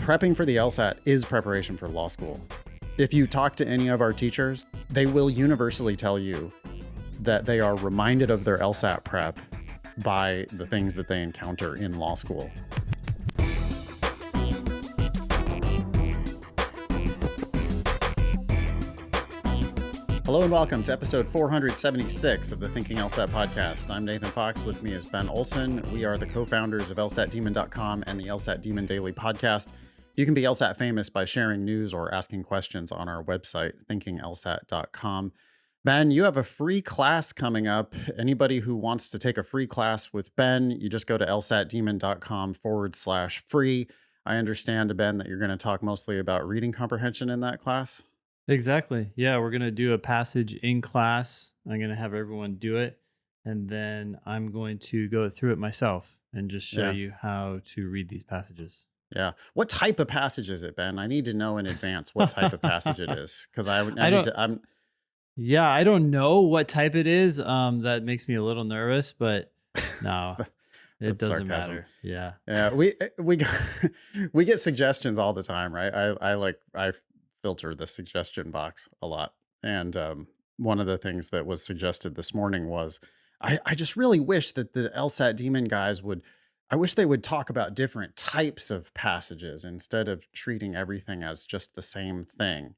Prepping for the LSAT is preparation for law school. If you talk to any of our teachers, they will universally tell you that they are reminded of their LSAT prep by the things that they encounter in law school. Hello and welcome to episode 476 of the Thinking LSAT podcast. I'm Nathan Fox. With me is Ben Olson. We are the co-founders of LSATdemon.com and the LSAT Demon Daily podcast. You can be LSAT famous by sharing news or asking questions on our website, thinkinglsat.com. Ben, you have a free class coming up. Anybody who wants to take a free class with Ben, you just go to lsatdemon.com/free. I understand, Ben, that you're going to talk mostly about reading comprehension in that class. Exactly. Yeah, we're going to do a passage in class. I'm going to have everyone do it. And then I'm going to go through it myself and just show you how to read these passages. Yeah. What type of passage is it, Ben? I need to know in advance what type of passage it is. Because I don't know what type it is. That makes me a little nervous, but no, it doesn't matter. Yeah. Yeah. We get suggestions all the time, right? I filter the suggestion box a lot. And one of the things that was suggested this morning was, I just really wish that the LSAT Demon guys would talk about different types of passages instead of treating everything as just the same thing.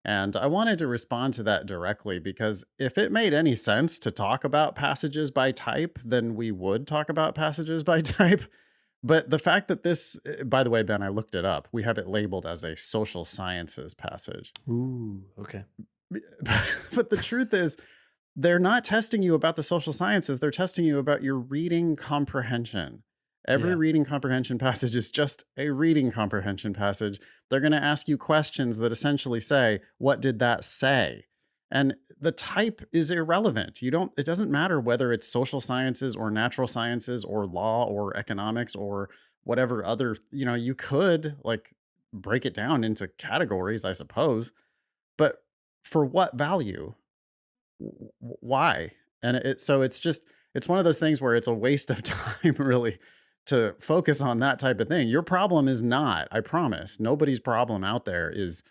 And I wanted to respond to that directly, because if it made any sense to talk about passages by type, then we would talk about passages by type. But the fact that this, by the way, Ben, I looked it up. We have it labeled as a social sciences passage. Ooh, okay. But the truth is, they're not testing you about the social sciences. They're testing you about your reading comprehension. Every reading comprehension passage is just a reading comprehension passage. They're going to ask you questions that essentially say, what did that say? And the type is irrelevant. It doesn't matter whether it's social sciences or natural sciences or law or economics or whatever other, you could like break it down into categories, I suppose, but for what value? Why? And it's one of those things where it's a waste of time, really, to focus on that type of thing. Your problem is not, I promise, nobody's problem out there is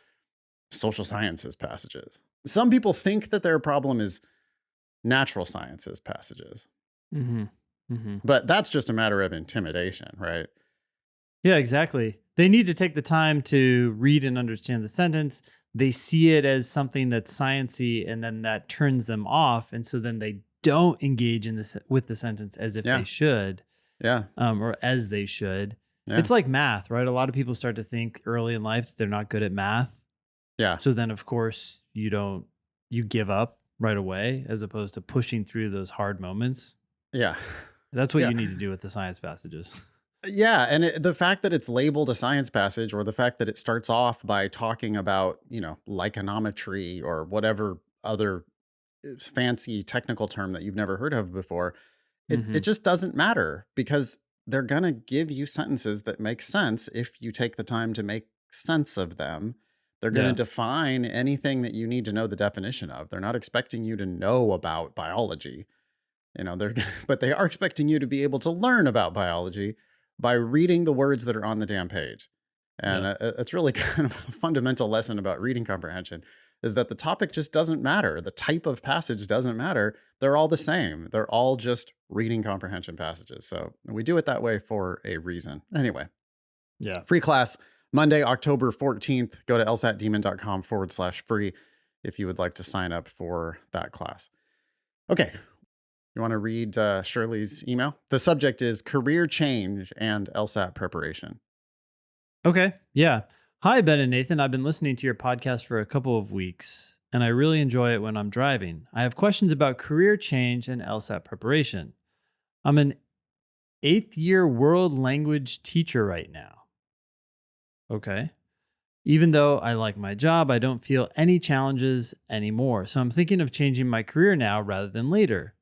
social sciences passages. Some people think that their problem is natural sciences passages. Mm-hmm. Mm-hmm. But that's just a matter of intimidation, right? Yeah, exactly. They need to take the time to read and understand the sentence. They see it as something that's sciencey, and then that turns them off. And so then they don't engage in with the sentence as if they should. Yeah. Or as they should. Yeah. It's like math, right? A lot of people start to think early in life that they're not good at math. Yeah. So then, of course, you give up right away, as opposed to pushing through those hard moments. Yeah. That's what you need to do with the science passages. Yeah. And the fact that it's labeled a science passage, or the fact that it starts off by talking about, lyconometry or whatever other fancy technical term that you've never heard of before, it just doesn't matter, because they're going to give you sentences that make sense if you take the time to make sense of them. They're going to define anything that you need to know the definition of. They're not expecting you to know about biology, but they are expecting you to be able to learn about biology by reading the words that are on the damn page. And it's really kind of a fundamental lesson about reading comprehension, is that the topic just doesn't matter. The type of passage doesn't matter. They're all the same. They're all just reading comprehension passages. So we do it that way for a reason. Anyway. Yeah. Free class Monday, October 14th. Go to lsatdemon.com/free if you would like to sign up for that class. Okay. You want to read Shirley's email? The subject is career change and LSAT preparation. Okay. Yeah. Hi, Ben and Nathan. I've been listening to your podcast for a couple of weeks, and I really enjoy it when I'm driving. I have questions about career change and LSAT preparation. I'm an 8th-year world language teacher right now. Okay. Even though I like my job, I don't feel any challenges anymore. So I'm thinking of changing my career now rather than later.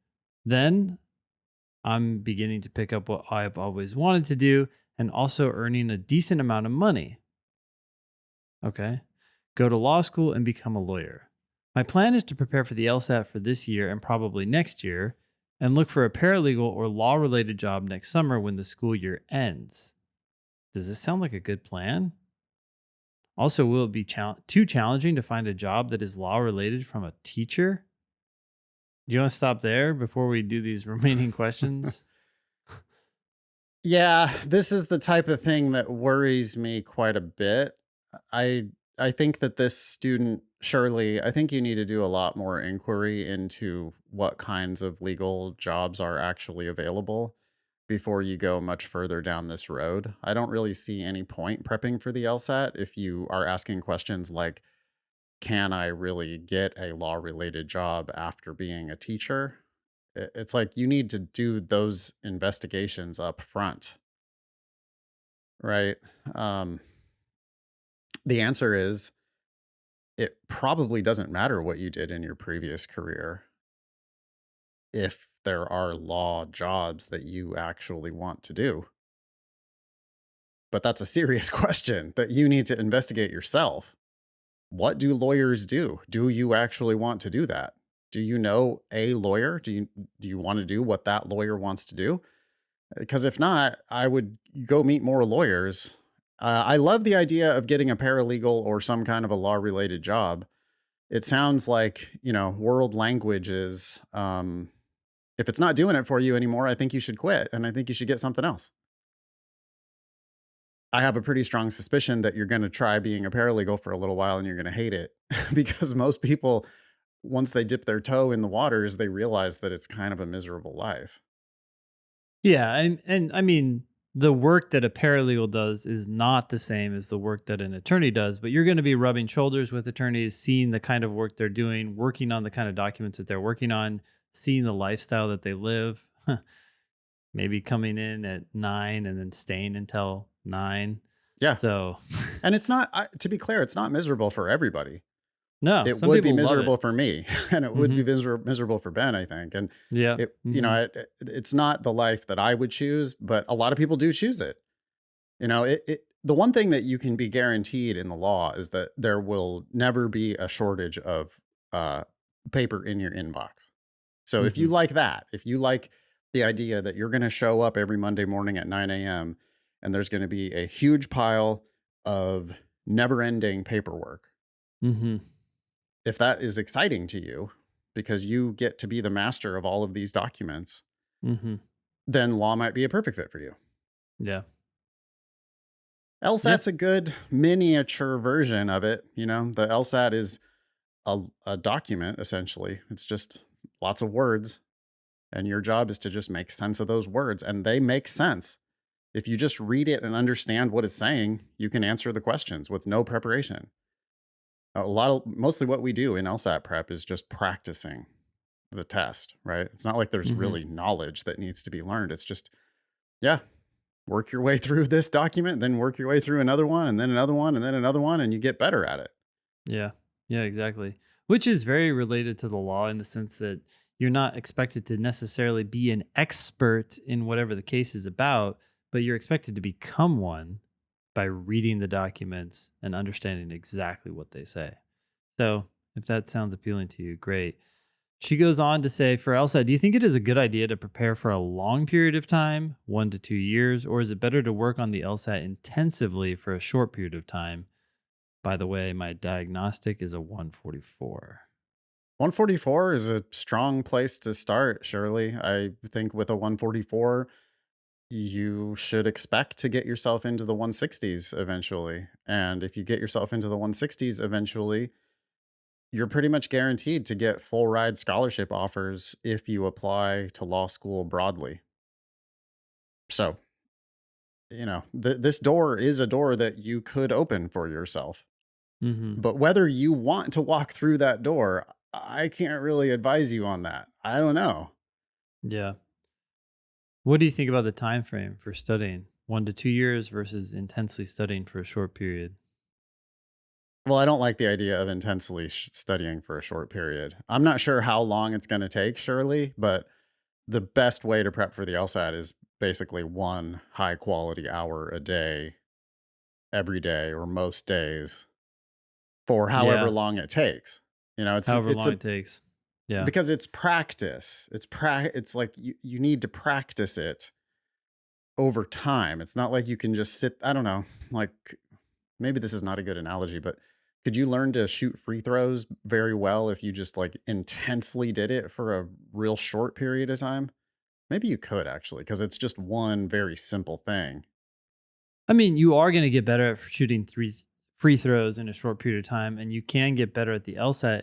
Then I'm beginning to pick up what I've always wanted to do, and also earning a decent amount of money. Okay. Go to law school and become a lawyer. My plan is to prepare for the LSAT for this year and probably next year, and look for a paralegal or law-related job next summer when the school year ends. Does this sound like a good plan? Also, will it be too challenging to find a job that is law related from a teacher? Do you want to stop there before we do these remaining questions? Yeah, this is the type of thing that worries me quite a bit. I I think that this student, surely, I think you need to do a lot more inquiry into what kinds of legal jobs are actually available before you go much further down this road. I don't really see any point prepping for the LSAT if you are asking questions like, can I really get a law related job after being a teacher? It's like you need to do those investigations up front, right? Um, the answer is it probably doesn't matter what you did in your previous career if there are law jobs that you actually want to do. But that's a serious question that you need to investigate yourself. What do lawyers do? Do you actually want to do that? Do you know a lawyer? Do you want to do what that lawyer wants to do? Because if not, I would go meet more lawyers. I love the idea of getting a paralegal or some kind of a law related job. It sounds like, world languages. If it's not doing it for you anymore, I think you should quit and I think you should get something else. I have a pretty strong suspicion that you're going to try being a paralegal for a little while and you're going to hate it because most people, once they dip their toe in the waters, they realize that it's kind of a miserable life. Yeah, and I mean, the work that a paralegal does is not the same as the work that an attorney does, but you're going to be rubbing shoulders with attorneys, seeing the kind of work they're doing, working on the kind of documents that they're working on, seeing the lifestyle that they live. Maybe coming in at 9 and then staying until 9. Yeah. So, And it's not, to be clear, it's not miserable for everybody. no, It some would be people love it. miserable for me, and it would be Mhm. miserable for Ben, I think, and Yeah. Mhm. it's not the life that I would choose, but a lot of people do choose it. The one thing that you can be guaranteed in the law is that there will never be a shortage of, uh, paper in your inbox. So if you Mhm. like that, if you like the idea that you're gonna show up every Monday morning at 9 a.m. and there's gonna be a huge pile of never-ending paperwork, Mhm. if that is exciting to you because you get to be the master of all of these documents, Mhm. then law might be a perfect fit for you. Yeah. Yeah. LSAT's a good miniature version of it. The LSAT is a document essentially. It's just lots of words, and your job is to just make sense of those words, and they make sense. If you just read it and understand what it's saying, you can answer the questions with no preparation. Mostly what we do in LSAT prep is just practicing the test, right? It's not like there's Mhm. really knowledge that needs to be learned. It's just, yeah, work your way through this document, then work your way through another one, and then another one, and then another one, and you get better at it. Yeah. Yeah, exactly. Which is very related to the law in the sense that you're not expected to necessarily be an expert in whatever the case is about, but you're expected to become one by reading the documents and understanding exactly what they say. So, if that sounds appealing to you, great. She goes on to say, for Elsa, do you think it is a good idea to prepare for a long period of time, 1 to 2 years, or is it better to work on the LSAT intensively for a short period of time? By the way, my diagnostic is a 144. 144 is a strong place to start, surely. I think with a 144, you should expect to get yourself into the 160s eventually. And if you get yourself into the 160s eventually, you're pretty much guaranteed to get full ride scholarship offers if you apply to law school broadly. So, this door is a door that you could open for yourself. Hmm. But whether you want to walk through that door, I can't really advise you on that. I don't know. Yeah. What do you think about the time frame for studying? 1 to 2 years versus intensely studying for a short period. Well, I don't like the idea of intensely studying for a short period. I'm not sure how long it's going to take, surely, but the best way to prep for the LSAT is basically one high quality hour a day, every day or most days for however Yeah. long it takes. It's However it's long a it takes. Yeah. because it's practice. It's like you need to practice it over time. It's not like you can just sit, I don't know, like maybe this is not a good analogy, but could you learn to shoot free throws very well if you just like intensely did it for a real short period of time? Maybe you could actually, because it's just one very simple thing. I mean, you are going to get better at shooting three free throws in a short period of time, and you can get better at the LSAT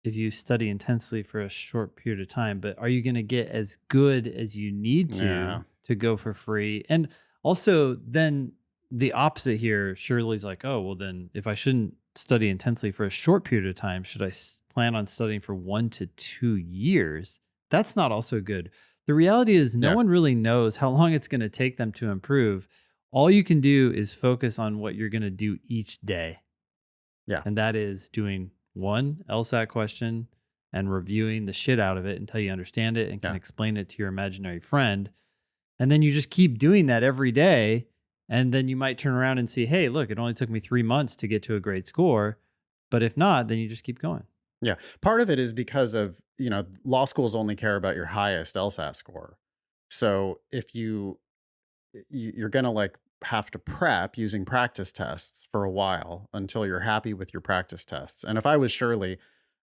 if you study intensely for a short period of time. But are you going to get as good as you need Yeah. to go for free? And also, then the opposite here, Shirley's like, oh, well, then if I shouldn't study intensely for a short period of time, should I plan on studying for 1 to 2 years? That's not also good. The reality is, no Yeah. one really knows how long it's going to take them to improve. All you can do is focus on what you're going to do each day. Yeah. And that is doing one LSAT question and reviewing the shit out of it until you understand it and can Yeah. explain it to your imaginary friend. And then you just keep doing that every day. And then you might turn around and see, hey, look, it only took me 3 months to get to a great score. But if not, then you just keep going. Yeah. Part of it is because of, law schools only care about your highest LSAT score. So if you're going to like have to prep using practice tests for a while until you're happy with your practice tests. And if I was Shirley,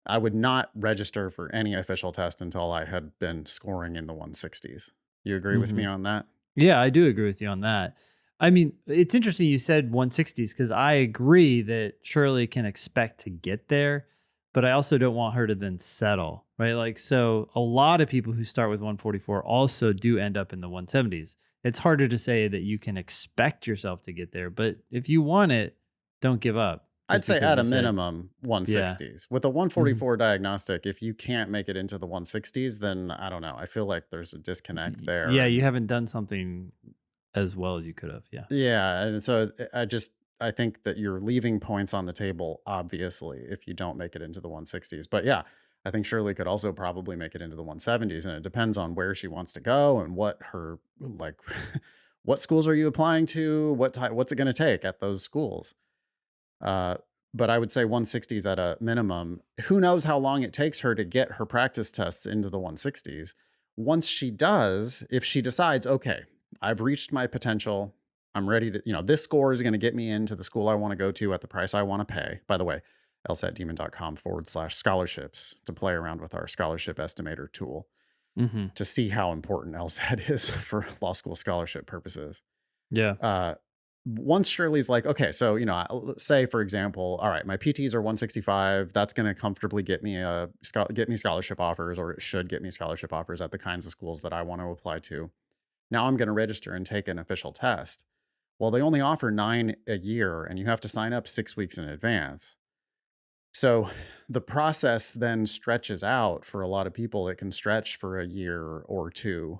I would not register for any official test until I had been scoring in the 160s. You agree with Hmm. me on that? Yeah, I do agree with you on that. I mean, it's interesting you said 160s because I agree that Shirley can expect to get there, but I also don't want her to then settle, right? Like, so a lot of people who start with 144 also do end up in the 170s. It's harder to say that you can expect yourself to get there, but if you want it, don't give up. I'd Just say because at you a said, minimum yeah. 160s. With a Hmm. 144 diagnostic, if you can't make it into the 160s, then I don't know. I feel like there's a disconnect there. Yeah, you And haven't done something as well as you could have. Yeah. yeah, and so I think that you're leaving points on the table, obviously, if you don't make it into the 160s. But yeah, I think Shirley could also probably make it into the 170s, and it depends on where she wants to go and what her like what schools are you applying to, what's it going to take at those schools. Uh, but I would say 160s at a minimum. Who knows how long it takes her to get her practice tests into the 160s? Once she does, if she decides, okay, I've reached my potential, I'm ready to, this score is going to get me into the school I want to go to at the price I want to pay. By the way, lsatdemon.com/scholarships to play around with our scholarship estimator tool Hmm. to see how important LSAT is for law school scholarship purposes. Yeah. uh, Once Shirley's like, okay, so say for example, all right, my PTs are 165. That's going to comfortably get me get me scholarship offers, or it should get me scholarship offers at the kinds of schools that I want to apply to. Now I'm going to register and take an official test. Well, they only offer 9 a year, and you have to sign up 6 weeks in advance. So the process then stretches out for a lot of people. It can stretch for a year or two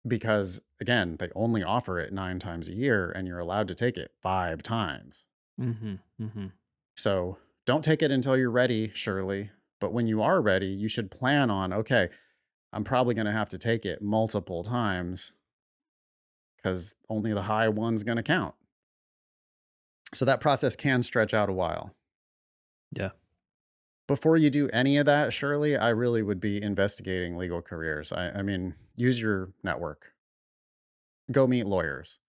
because again, they only offer it 9 times a year and you're allowed to take it 5 times. Hmm. Hmm. So, don't take it until you're ready, surely, but when you are ready, you should plan on, okay, I'm probably going to have to take it multiple times cuz only the high one's going to count. So that process can stretch out a while. Yeah. Before you do any of that, surely I really would be investigating legal careers. I mean, use your network. Go meet lawyers.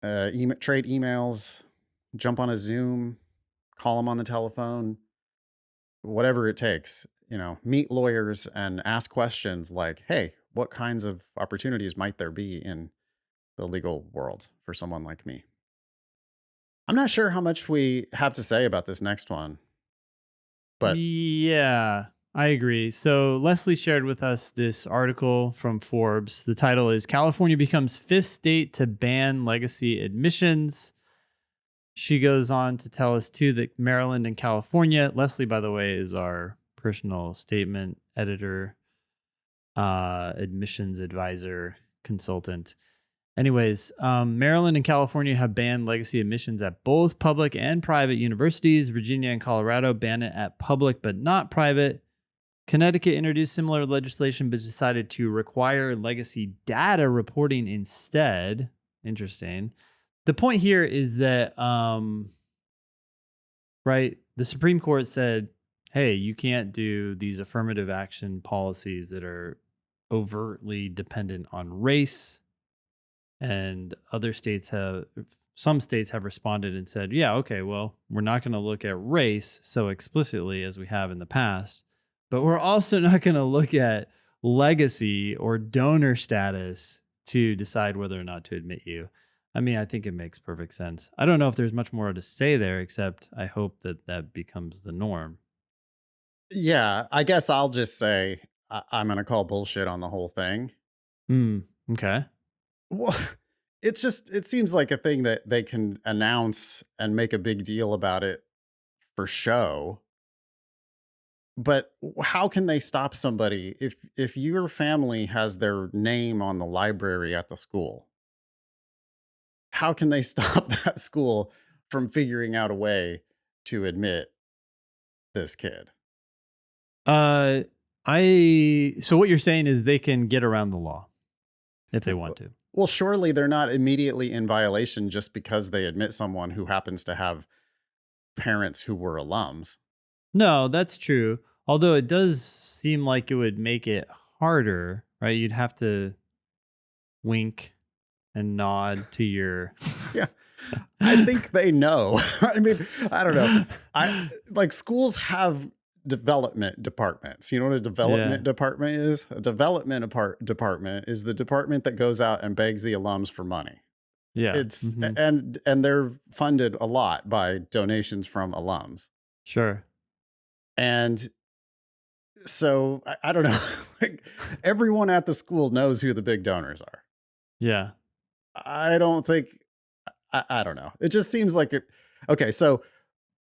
Trade emails, jump on a Zoom, call them on the telephone, whatever it takes. Meet lawyers and ask questions like, "Hey, what kinds of opportunities might there be in the legal world for someone like me?" I'm not sure how much we have to say about this next one, but Yeah, I agree. So Leslie shared with us this article from Forbes. The title is California Becomes Fifth State to Ban Legacy Admissions. She goes on to tell us too that Maryland and California, Leslie, by the way, is our personal statement editor, admissions advisor, consultant. Anyways, Maryland and California have banned legacy admissions at both public and private universities. Virginia and Colorado ban it at public but not private. Connecticut introduced similar legislation but decided to require legacy data reporting instead. Interesting. The point here is that, right, the Supreme Court said, hey, you can't do these affirmative action policies that are overtly dependent on race, and some states have responded and said, yeah, okay, well, we're not going to look at race so explicitly as we have in the past, but we're also not going to look at legacy or donor status to decide whether or not to admit you. I mean, I think it makes perfect sense. I don't know if there's much more to say there, except I hope that that becomes the norm. Yeah, I guess I'll just say I'm going to call bullshit on the whole thing. Hmm. Okay. Well, it seems like a thing that they can announce and make a big deal about it for show. But how can they stop somebody if your family has their name on the library at the school? How can they stop that school from figuring out a way to admit this kid? Uh, so what you're saying is they can get around the law if they want to. Well, surely they're not immediately in violation just because they admit someone who happens to have parents who were alums. No, that's true. Although it does seem like it would make it harder, right? You'd have to wink and nod to your Yeah. I think they know. I mean, I don't know. I like schools have development departments. You know what a Yeah. development department is? A development department is the department that goes out and begs the alums for money. Yeah. It's Hmm. and they're funded a lot by donations from alums. Sure. And so I don't know. Like everyone at the school knows who the big donors are. Yeah. I don't think I don't know. It just seems like it. Okay, so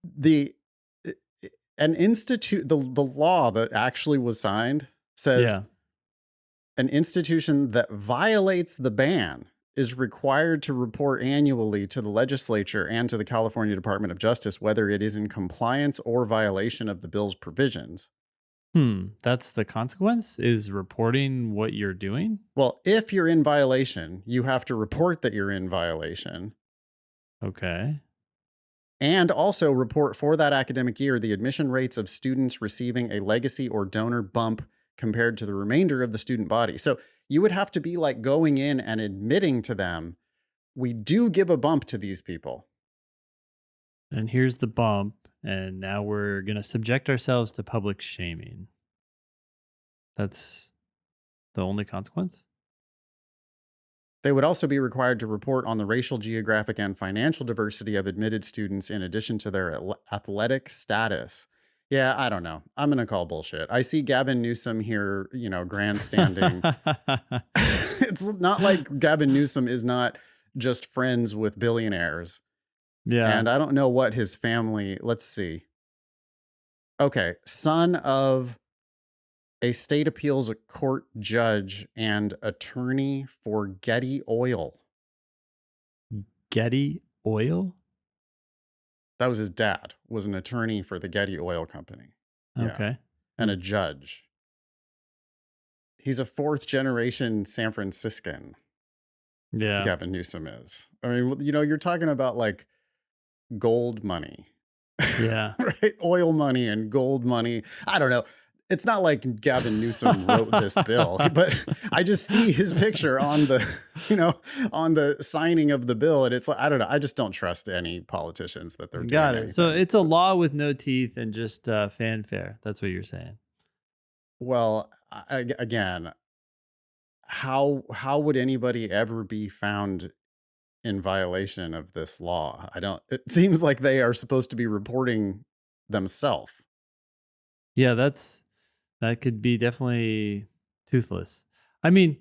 the i- an institute the law that actually was signed says Yeah. an institution that violates the ban is required to report annually to the legislature and to the California Department of Justice whether it is in compliance or violation of the bill's provisions. That's the consequence is reporting what you're doing. Well, if you're in violation, you have to report that you're in violation Okay. and also report for that academic year the admission rates of students receiving a legacy or donor bump compared to the remainder of the student body. So you would have to be like going in and admitting to them, we do give a bump to these people. And here's the bump. And now we're going to subject ourselves to public shaming. That's the only consequence? They would also be required to report on the racial, geographic, and financial diversity of admitted students in addition to their athletic status. Yeah, I don't know. I'm going to call bullshit. I see Gavin Newsom here, grandstanding. It's not like Gavin Newsom is not just friends with billionaires. Yeah. And I don't know what his family, let's see. Okay, son of a state appeals court judge and attorney for Getty Oil. Getty Oil? That was his dad, was an attorney for the Getty Oil Company. Yeah. Okay. And a judge. He's a fourth generation San Franciscan, Yeah. Gavin Newsom is. I mean, you're talking about like gold money, Yeah. right? Oil money and gold money. I don't know. It's not like Gavin Newsom wrote this bill, but I just see his picture on on the signing of the bill. And it's like, I don't know. I just don't trust any politicians that they're doing Got it. So anything. it's a law with no teeth and just fanfare. That's what you're saying. Well, again, how would anybody ever be found in violation of this law? I don't it seems like they are supposed to be reporting themselves. Yeah, that could be definitely toothless. I mean,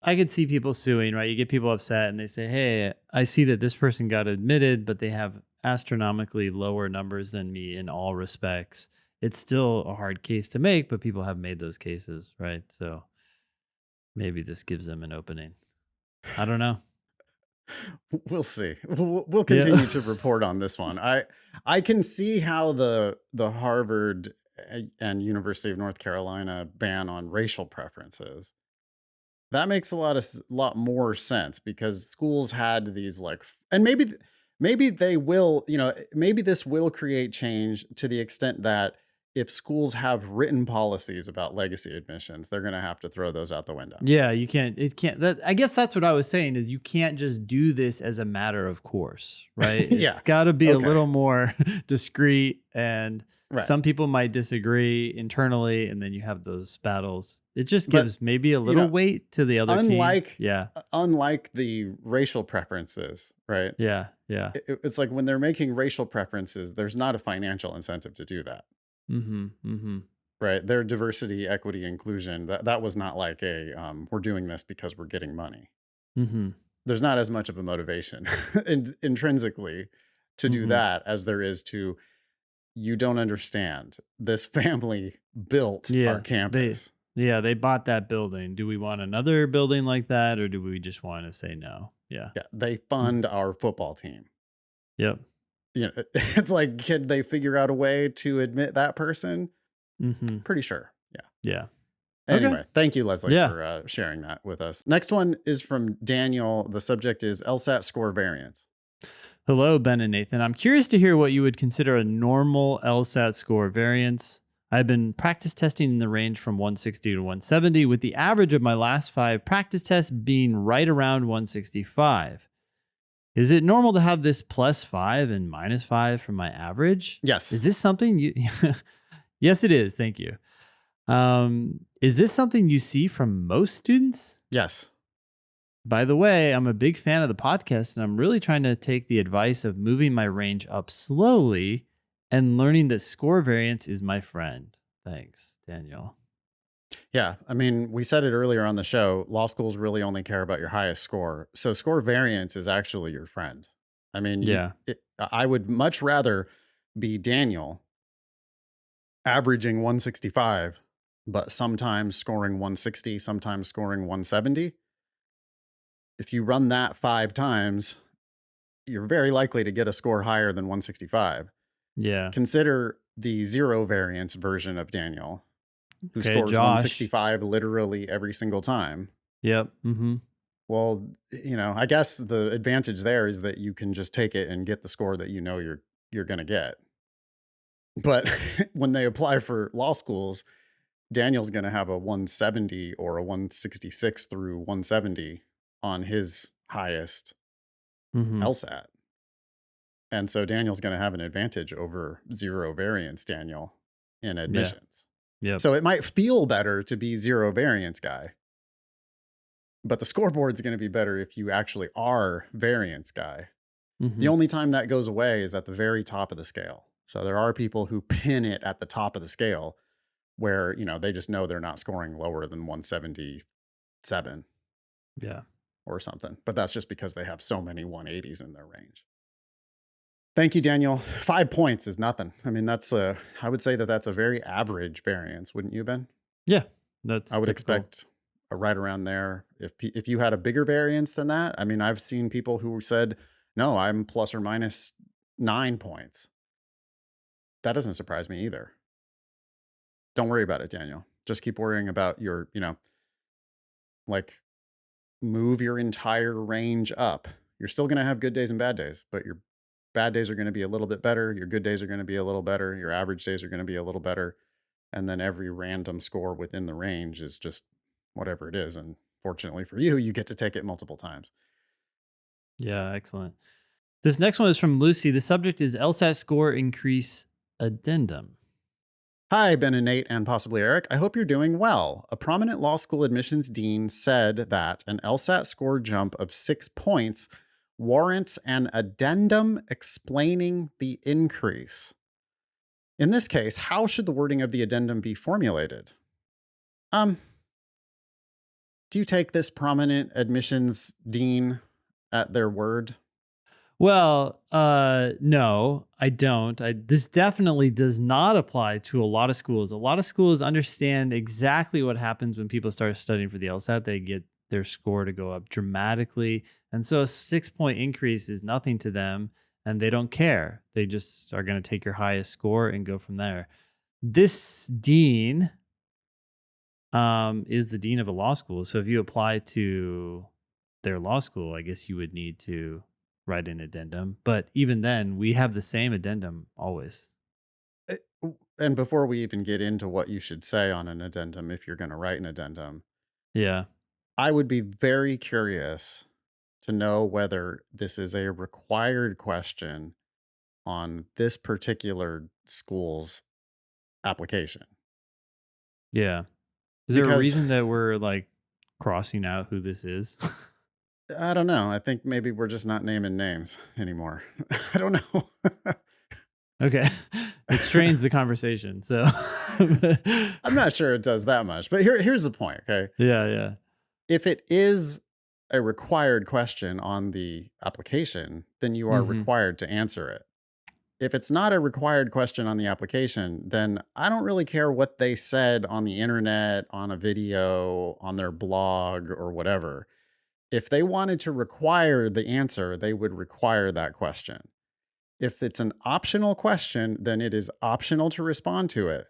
I could see people suing, right? You get people upset and they say, "Hey, I see that this person got admitted, but they have astronomically lower numbers than me in all respects." It's still a hard case to make, but people have made those cases, right? So maybe this gives them an opening. I don't know. We'll see. We'll Yeah. continue to report on this one. I can see how the Harvard and University of North Carolina ban on racial preferences. That makes lot more sense because schools had these and maybe they will, maybe this will create change to the extent that if schools have written policies about legacy admissions, they're going to have to throw those out the window. Yeah, you can't it can't that I guess that's what I was saying is you can't just do this as a matter of course, right? Yeah. It's got to be a Okay. little more discreet, and Right. some people might disagree internally, and then you have those battles. It just But, gives maybe a you little know, weight to the other team. unlike Yeah. unlike the racial preferences, right? Yeah. Yeah. It's like when they're making racial preferences, there's not a financial incentive to do that. Mhm. Mhm. Right. Their diversity, equity, inclusion, that was not like we're doing this because we're getting money. Mhm. There's not as much of a motivation intrinsically to do Mhm. that as there is to, you don't understand. This family built our Yeah. They campus. they bought that building. Do we want another building like that, or do we just want to say no? Yeah. Yeah, they Mm. fund our football team. Yep. You know, it's like, can they figure out a way to admit that person? Mhm. Pretty sure. Yeah. Yeah. Okay. Anyway, thank you, Leslie, Yeah. for sharing that with us. Next one is from Daniel. The subject is LSAT score variance. Hello, Ben and Nathan. I'm curious to hear what you would consider a normal LSAT score variance. I've been practice testing in the range from 160 to 170, with the average of my last 5 practice tests being right around 165. Is it normal to have this +5 and -5 from my average? Is Yes. this something you Yes, it is. Thank you. Is this something you see from most students? Yes. By the way, I'm a big fan of the podcast, and I'm really trying to take the advice of moving my range up slowly and learning that score variance is my friend. Thanks, Daniel. Yeah. I mean, we said it earlier on the show. Law schools really only care about your highest score. So score variance is actually your friend. I mean, Yeah. I would much rather be Daniel averaging 165, but sometimes scoring 160, sometimes scoring 170. If you run that 5 times, you're very likely to get a score higher than 165. Yeah. Consider the zero variance version of Daniel, who Okay, scores Josh. 165 literally every single time. Yep. Mm-hmm. Well, I guess the advantage there is that you can just take it and get the score that you know you're going to get. But when they apply for law schools, Daniel's going to have a 170 or a 166 through 170 on his highest Mm-hmm. LSAT. And so Daniel's going to have an advantage over zero variance Daniel in Yeah. admissions. Yep. So it might feel better to be zero variance guy, but the scoreboard's going to be better if you actually are variance guy. The Mm-hmm. only time that goes away is at the very top of the scale. So there are people who pin it at the top of the scale where, they just know they're not scoring lower than 177 Yeah. or something. But that's just because they have so many 180s in their range. Thank you, Daniel. 5 points is nothing. I mean, I would say that that's a very average variance, wouldn't you, Ben? Yeah. That's I would typical. expect a right around there. If you had a bigger variance than that, I mean, I've seen people who said, no, I'm plus or minus 9 points. That doesn't surprise me either. Don't worry about it, Daniel. Just keep worrying about your, like move your entire range up. You're still going to have good days and bad days, but your bad days are going to be a little bit better. Your good days are going to be a little better. Your average days are going to be a little better. And then every random score within the range is just whatever it is. And fortunately for you, you get to take it multiple times. Yeah. Excellent. This next one is from Lucy. The subject is LSAT score increase addendum. Hi, Ben and Nate, and possibly Eric. I hope you're doing well. A prominent law school admissions dean said that an LSAT score jump of 6 points warrants an addendum explaining the increase. In this case, how should the wording of the addendum be formulated? Um, do you take this prominent admissions dean at their word? Well, no, I don't. This definitely does not apply to a lot of schools. A lot of schools understand exactly what happens when people start studying for the LSAT. They get their score to go up dramatically. And so a 6 point increase is nothing to them, and they don't care. They just are going to take your highest score and go from there. This dean is the dean of a law school. So if you apply to their law school, I guess you would need to write an addendum. But even then, we have the same addendum always. And before we even get into what you should say on an addendum, if you're going to write an addendum, Yeah. I would be very curious to know whether this is a required question on this particular school's application. Yeah. Is there a Because reason that we're like crossing out who this is? I don't know. I think maybe we're just not naming names anymore. I don't know. Okay. It strains the conversation. So, I'm not sure it does that much, but here's the point. Okay. yeah, yeah. If it is a required question on the application, then you are Hmm. required to answer it. If it's not a required question on the application, then I don't really care what they said on the internet, on a video, on their blog, or whatever. If they wanted to require the answer, they would require that question. If it's an optional question, then it is optional to respond to it.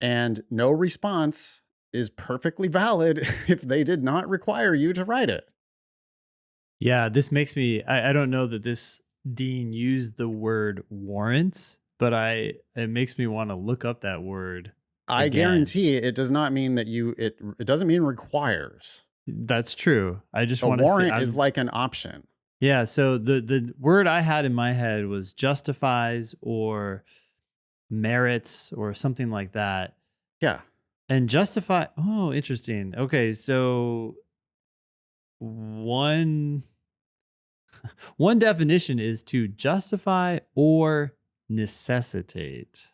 And no response is perfectly valid if they did not require you to write it. Yeah, this makes me I don't know that this dean used the word warrants, but it makes me want to look up that word I again. guarantee it does not mean that it doesn't mean requires. That's true. I just A want to see warrant is I'm like an option. yeah, so the word I had in my head was justifies or merits or something like that. Yeah. And justify oh, interesting. Okay, so one one definition is to justify or necessitate.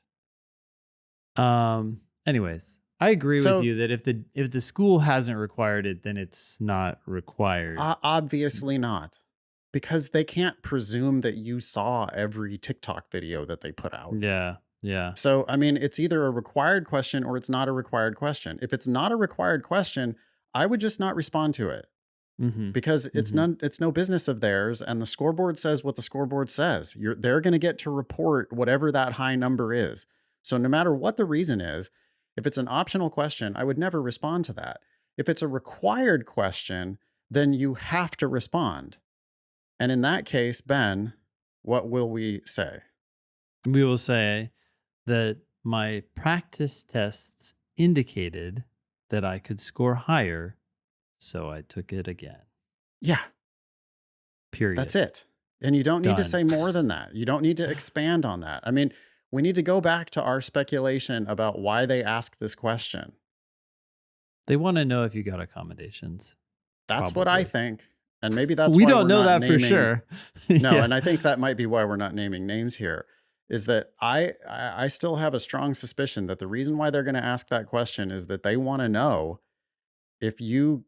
Anyways, I agree with So you that if the school hasn't required it, then it's not required. obviously not, because they can't presume that you saw every TikTok video that they put out. Yeah, yeah. So, I mean, it's either a required question or it's not a required question. If it's not a required question, I would just not respond to it Mhm. because Mhm. it's no business of theirs, and the scoreboard says what the scoreboard says. They're going to get to report whatever that high number is. So no matter what the reason is, if it's an optional question, I would never respond to that. If it's a required question, then you have to respond. And in that case, Ben, what will we say? We will say that my practice tests indicated that I could score higher, so I took it again. Yeah, that's Period. it. And you don't need to Done. say more than that. You don't need to expand on that. I mean, we need to go back to our speculation about why they asked this question. They want to know if you got accommodations, That's what I probably. think. And maybe that's We why don't we're know not that for naming. sure. No, Yeah. and I think that might be why we're not naming names here. Is that I still have a strong suspicion that the reason why they're going to ask that question is that they want to know if you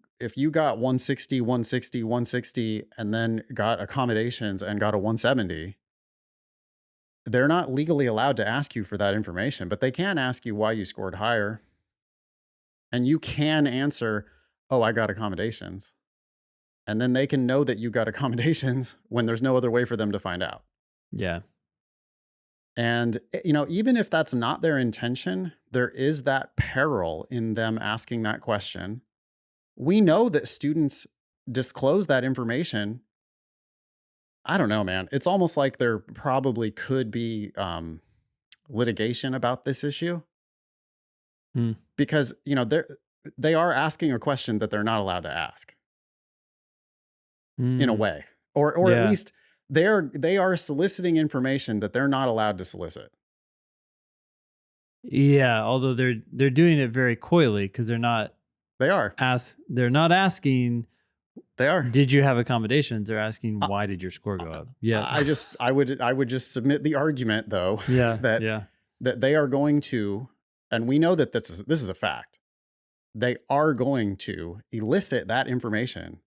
got 160, 160, 160, and then got accommodations and got a 170, they're not legally allowed to ask you for that information, but they can ask you why you scored higher. And you can answer, "Oh, I got accommodations." And then they can know that you got accommodations when there's no other way for them to find out. Yeah. And, even if that's not their intention, there is that peril in them asking that question. We know that students disclose that information. I don't know, man. It's almost like there probably could be litigation about this issue Hmm. because, they are asking a question that they're not allowed to ask in a Mm. way, or at Yeah. least they are soliciting information that they're not allowed to solicit. Yeah. Although they're doing it very coyly because They are. they're not asking, They are. did you have accommodations? They're asking, I, why did your score go up? Yep. I would just submit the argument though Yeah. that Yeah. they are going to, and we know that this is a fact. They are going to elicit that information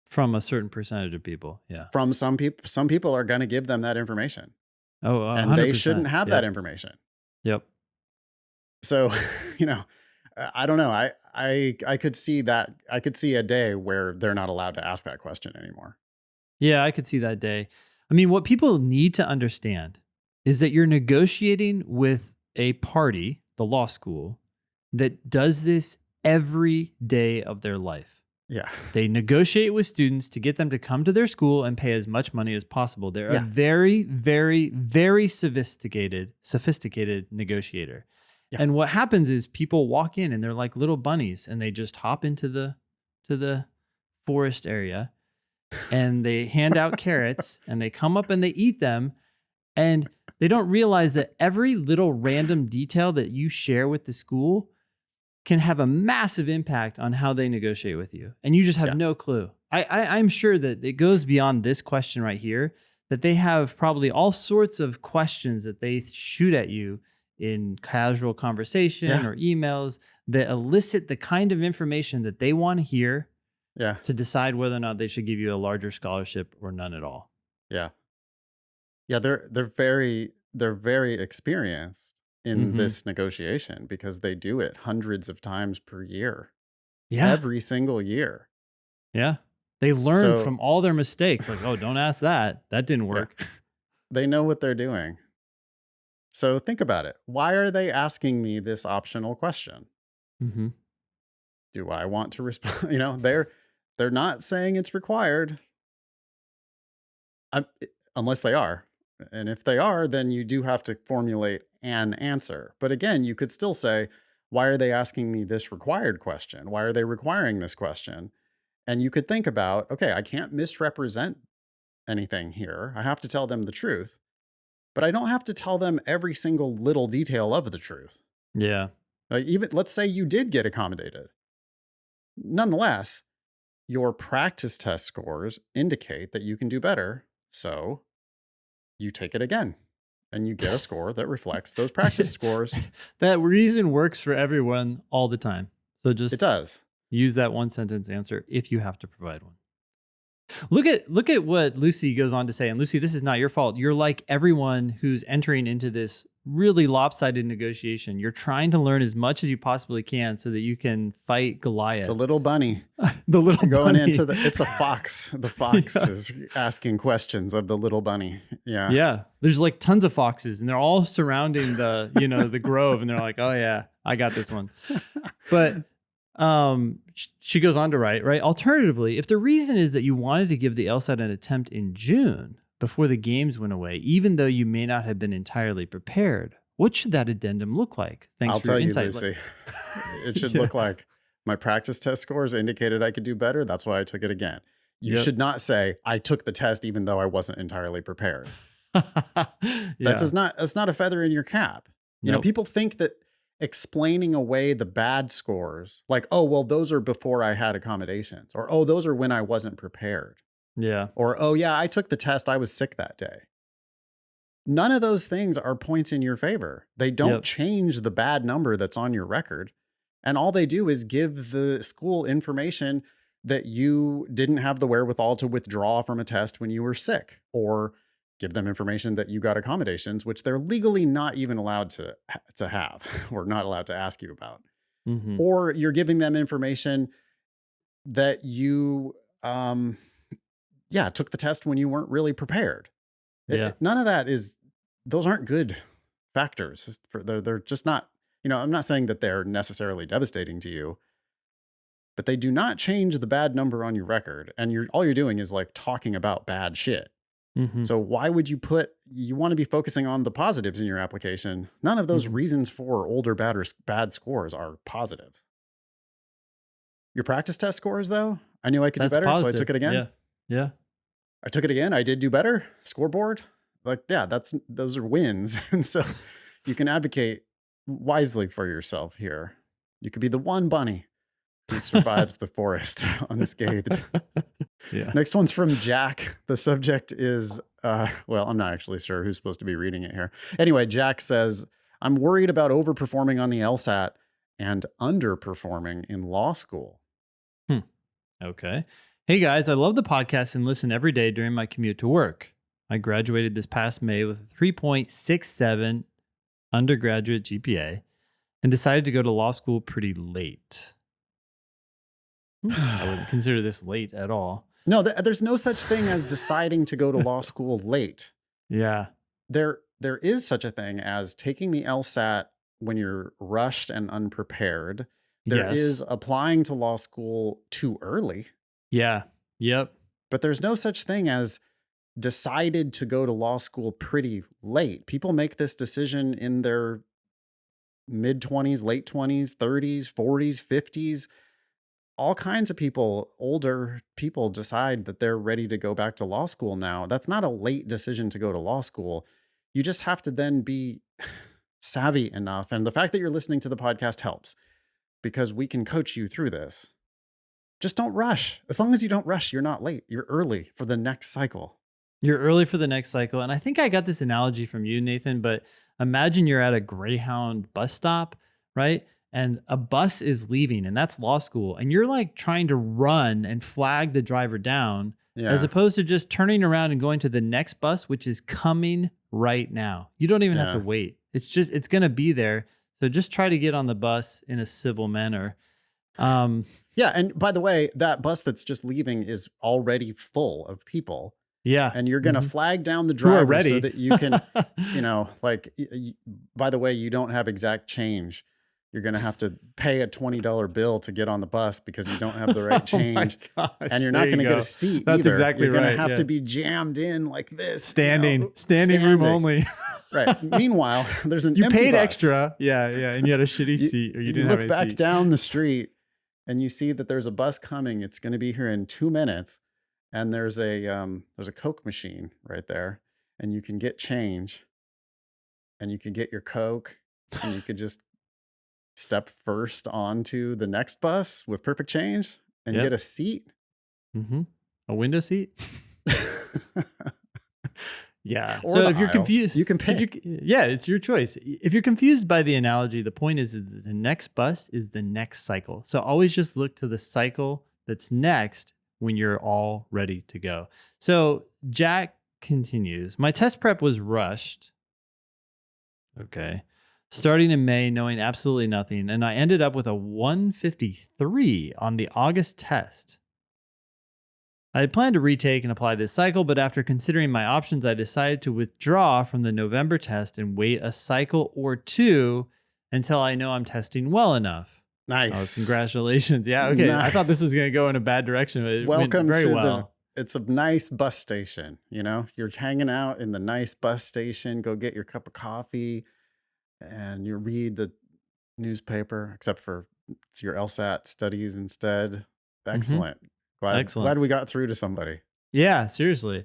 From a certain percentage of people. Yeah. from some people. Some people are going to give them that information, Oh, and they shouldn't 100%. have that Yep. information. Yep. So, you know, I don't know. I could see that. I could see a day where they're not allowed to ask that question anymore. Yeah. I could see that day. I mean, what people need to understand is that you're negotiating with a party, the law school, that does this every day of their life. Yeah. They negotiate with students to get them to come to their school and pay as much money as possible. They're a Yeah. very, very, very sophisticated negotiator. Yeah. And what happens is people walk in and they're like little bunnies and they just hop into the forest area and they hand out carrots and they come up and they eat them, and they don't realize that every little random detail that you share with the school can have a massive impact on how they negotiate with you. And you just have Yeah. no clue. I'm sure that it goes beyond this question right here, that they have probably all sorts of questions that they shoot at you in casual conversation Yeah. or emails that elicit the kind of information that they want to hear Yeah. to decide whether or not they should give you a larger scholarship or none at all. Yeah. Yeah. They're very experienced in Hmm. this negotiation because they do it hundreds of times per year, Yeah. every single year. Yeah. They learn So from all their mistakes. Like, oh, don't ask that. That didn't yeah, work. they know what they're doing. So think about it. Why are they asking me this optional question? Hmm. Do I want to respond? They're not saying it's required. I'm, unless they are. And if they are, then you do have to formulate an answer. But again, you could still say, why are they asking me this required question? Why are they requiring this question? And you could think about, okay, I can't misrepresent anything here. I have to tell them the truth, but I don't have to tell them every single little detail of the truth. Yeah. Like even let's say you did get accommodated. Nonetheless, your practice test scores indicate that you can do better. So you take it again and you get a score that reflects those practice scores. That reason works for everyone all the time. So It just does. use that one sentence answer if you have to provide one. Look at what Lucy goes on to say. And Lucy, this is not your fault. You're like everyone who's entering into this really lopsided negotiation. You're trying to learn as much as you possibly can so that you can fight The Goliath. little bunny The little going bunny. into it's a fox. The fox Yeah. is asking questions of the little bunny. Yeah. Yeah. There's like tons of foxes and they're all surrounding the grove, and they're like, "Oh yeah, I got this one." But she goes on to write, right? Alternatively, if the reason is that you wanted to give the LSAT an attempt in June before the games went away, even though you may not have been entirely prepared, what should that addendum look like? Thanks I'll for your tell you, insight. Lucy. It should Yeah. look like my practice test scores indicated I could do better. That's why I took it again. You Yep. should not say, I took the test even though I wasn't entirely prepared. Yeah. That's not a feather in your cap. Nope. People think that explaining away the bad scores, like, oh, well, those are before I had accommodations, or oh, those are when I wasn't prepared, Yeah. or oh, yeah, I took the test, I was sick that day. None of those things are points in your favor. They don't Yep. change the bad number that's on your record. And all they do is give the school information that you didn't have the wherewithal to withdraw from a test when you were sick, or give them information that you got accommodations, which they're legally not even allowed to have or not allowed to ask you about. Hmm. Or you're giving them information that you, took the test when you weren't really prepared. Yeah. None of that those aren't good factors. They're just not, I'm not saying that they're necessarily devastating to you, but they do not change the bad number on your record. And all you're doing is like talking about bad shit. Hmm. So why would you want to be focusing on the positives in your application? None of those Hmm. reasons for old or bad scores are positives. Your practice test scores, though, I knew I could do That's better, so I positive. took it again. Yeah. Yeah. I took it again. I did do better. Scoreboard. Like, yeah, those are wins. And so you can advocate wisely for yourself here. You could be the one bunny who survives the forest unscathed. Yeah. Next one's from Jack. The subject is, I'm not actually sure who's supposed to be reading it here. Anyway, Jack says, I'm worried about overperforming on the LSAT and underperforming in law school. Okay. Hey guys, I love the podcast and listen every day during my commute to work. I graduated this past May with a 3.67 undergraduate GPA and decided to go to law school pretty late. I wouldn't consider this late at all. No, there's no such thing as deciding to go to law school late. Yeah. There is such a thing as taking the LSAT when you're rushed and unprepared, There is Yes. applying to law school too early, Yeah. Yep. but there's no such thing as decided to go to law school pretty late. People make this decision in their mid 20s, late 20s, 30s, 40s, 50s. All kinds of people, older people, decide that they're ready to go back to law school now. That's not a late decision to go to law school. You just have to then be savvy enough. And the fact that you're listening to the podcast helps because we can coach you through this. Just don't rush. As long as you don't rush, you're not late. You're early for the next cycle. You're early for the next cycle. And I think I got this analogy from you, Nathan, but imagine you're at a Greyhound bus stop, right? And a bus is leaving, and that's law school. And you're like trying to run and flag the driver down, as Yeah. opposed to just turning around and going to the next bus, which is coming right now. You don't even have to Yeah. wait. It's going to be there. So just try to get on the bus in a civil manner. Um, Yeah. And by the way, that bus that's just leaving is already full of people. yeah. And you're going to Mhm. flag down the Who are driver so ready. that you can, like, by the way, you don't have exact change. You're going to have to pay a $20 bill to get on the bus because you don't have the right Oh my change. gosh. And you're not There you going to get go. a seat That's either. exactly You're going to right. have Yeah. to be jammed in like this. Standing room standing. only. Right. Meanwhile, there's an You empty paid bus. extra. Yeah. Yeah. And you had a shitty seat or you didn't have look any back seat. down the street and you see that there's a bus coming. It's going to be here in 2 minutes. And there's a Coke machine right there. And you can get change and you can get your Coke and you could just step first onto the next bus with perfect change and Yep. get a seat. Mm-hmm. A window seat. Yeah. Or So the if you're aisle. confused, You can pick. yeah, it's your choice. If you're confused by the analogy, the point is that the next bus is the next cycle. So always just look to the cycle that's next when you're all ready to go. So Jack continues, my test prep was rushed. Okay. Starting in May, knowing absolutely nothing. And I ended up with a 153 on the August test. I had planned to retake and apply this cycle, but after considering my options, I decided to withdraw from the November test and wait a cycle or two until I know I'm testing well enough. Oh, Nice. congratulations. Yeah, okay. I thought this was going to go in a bad direction, but it Welcome went very to well. it's a nice bus station. You're hanging out in the nice bus station. Go get your cup of coffee and you read the newspaper, except for it's your LSAT studies instead. Excellent. Excellent. Glad we got through to somebody. Yeah, seriously.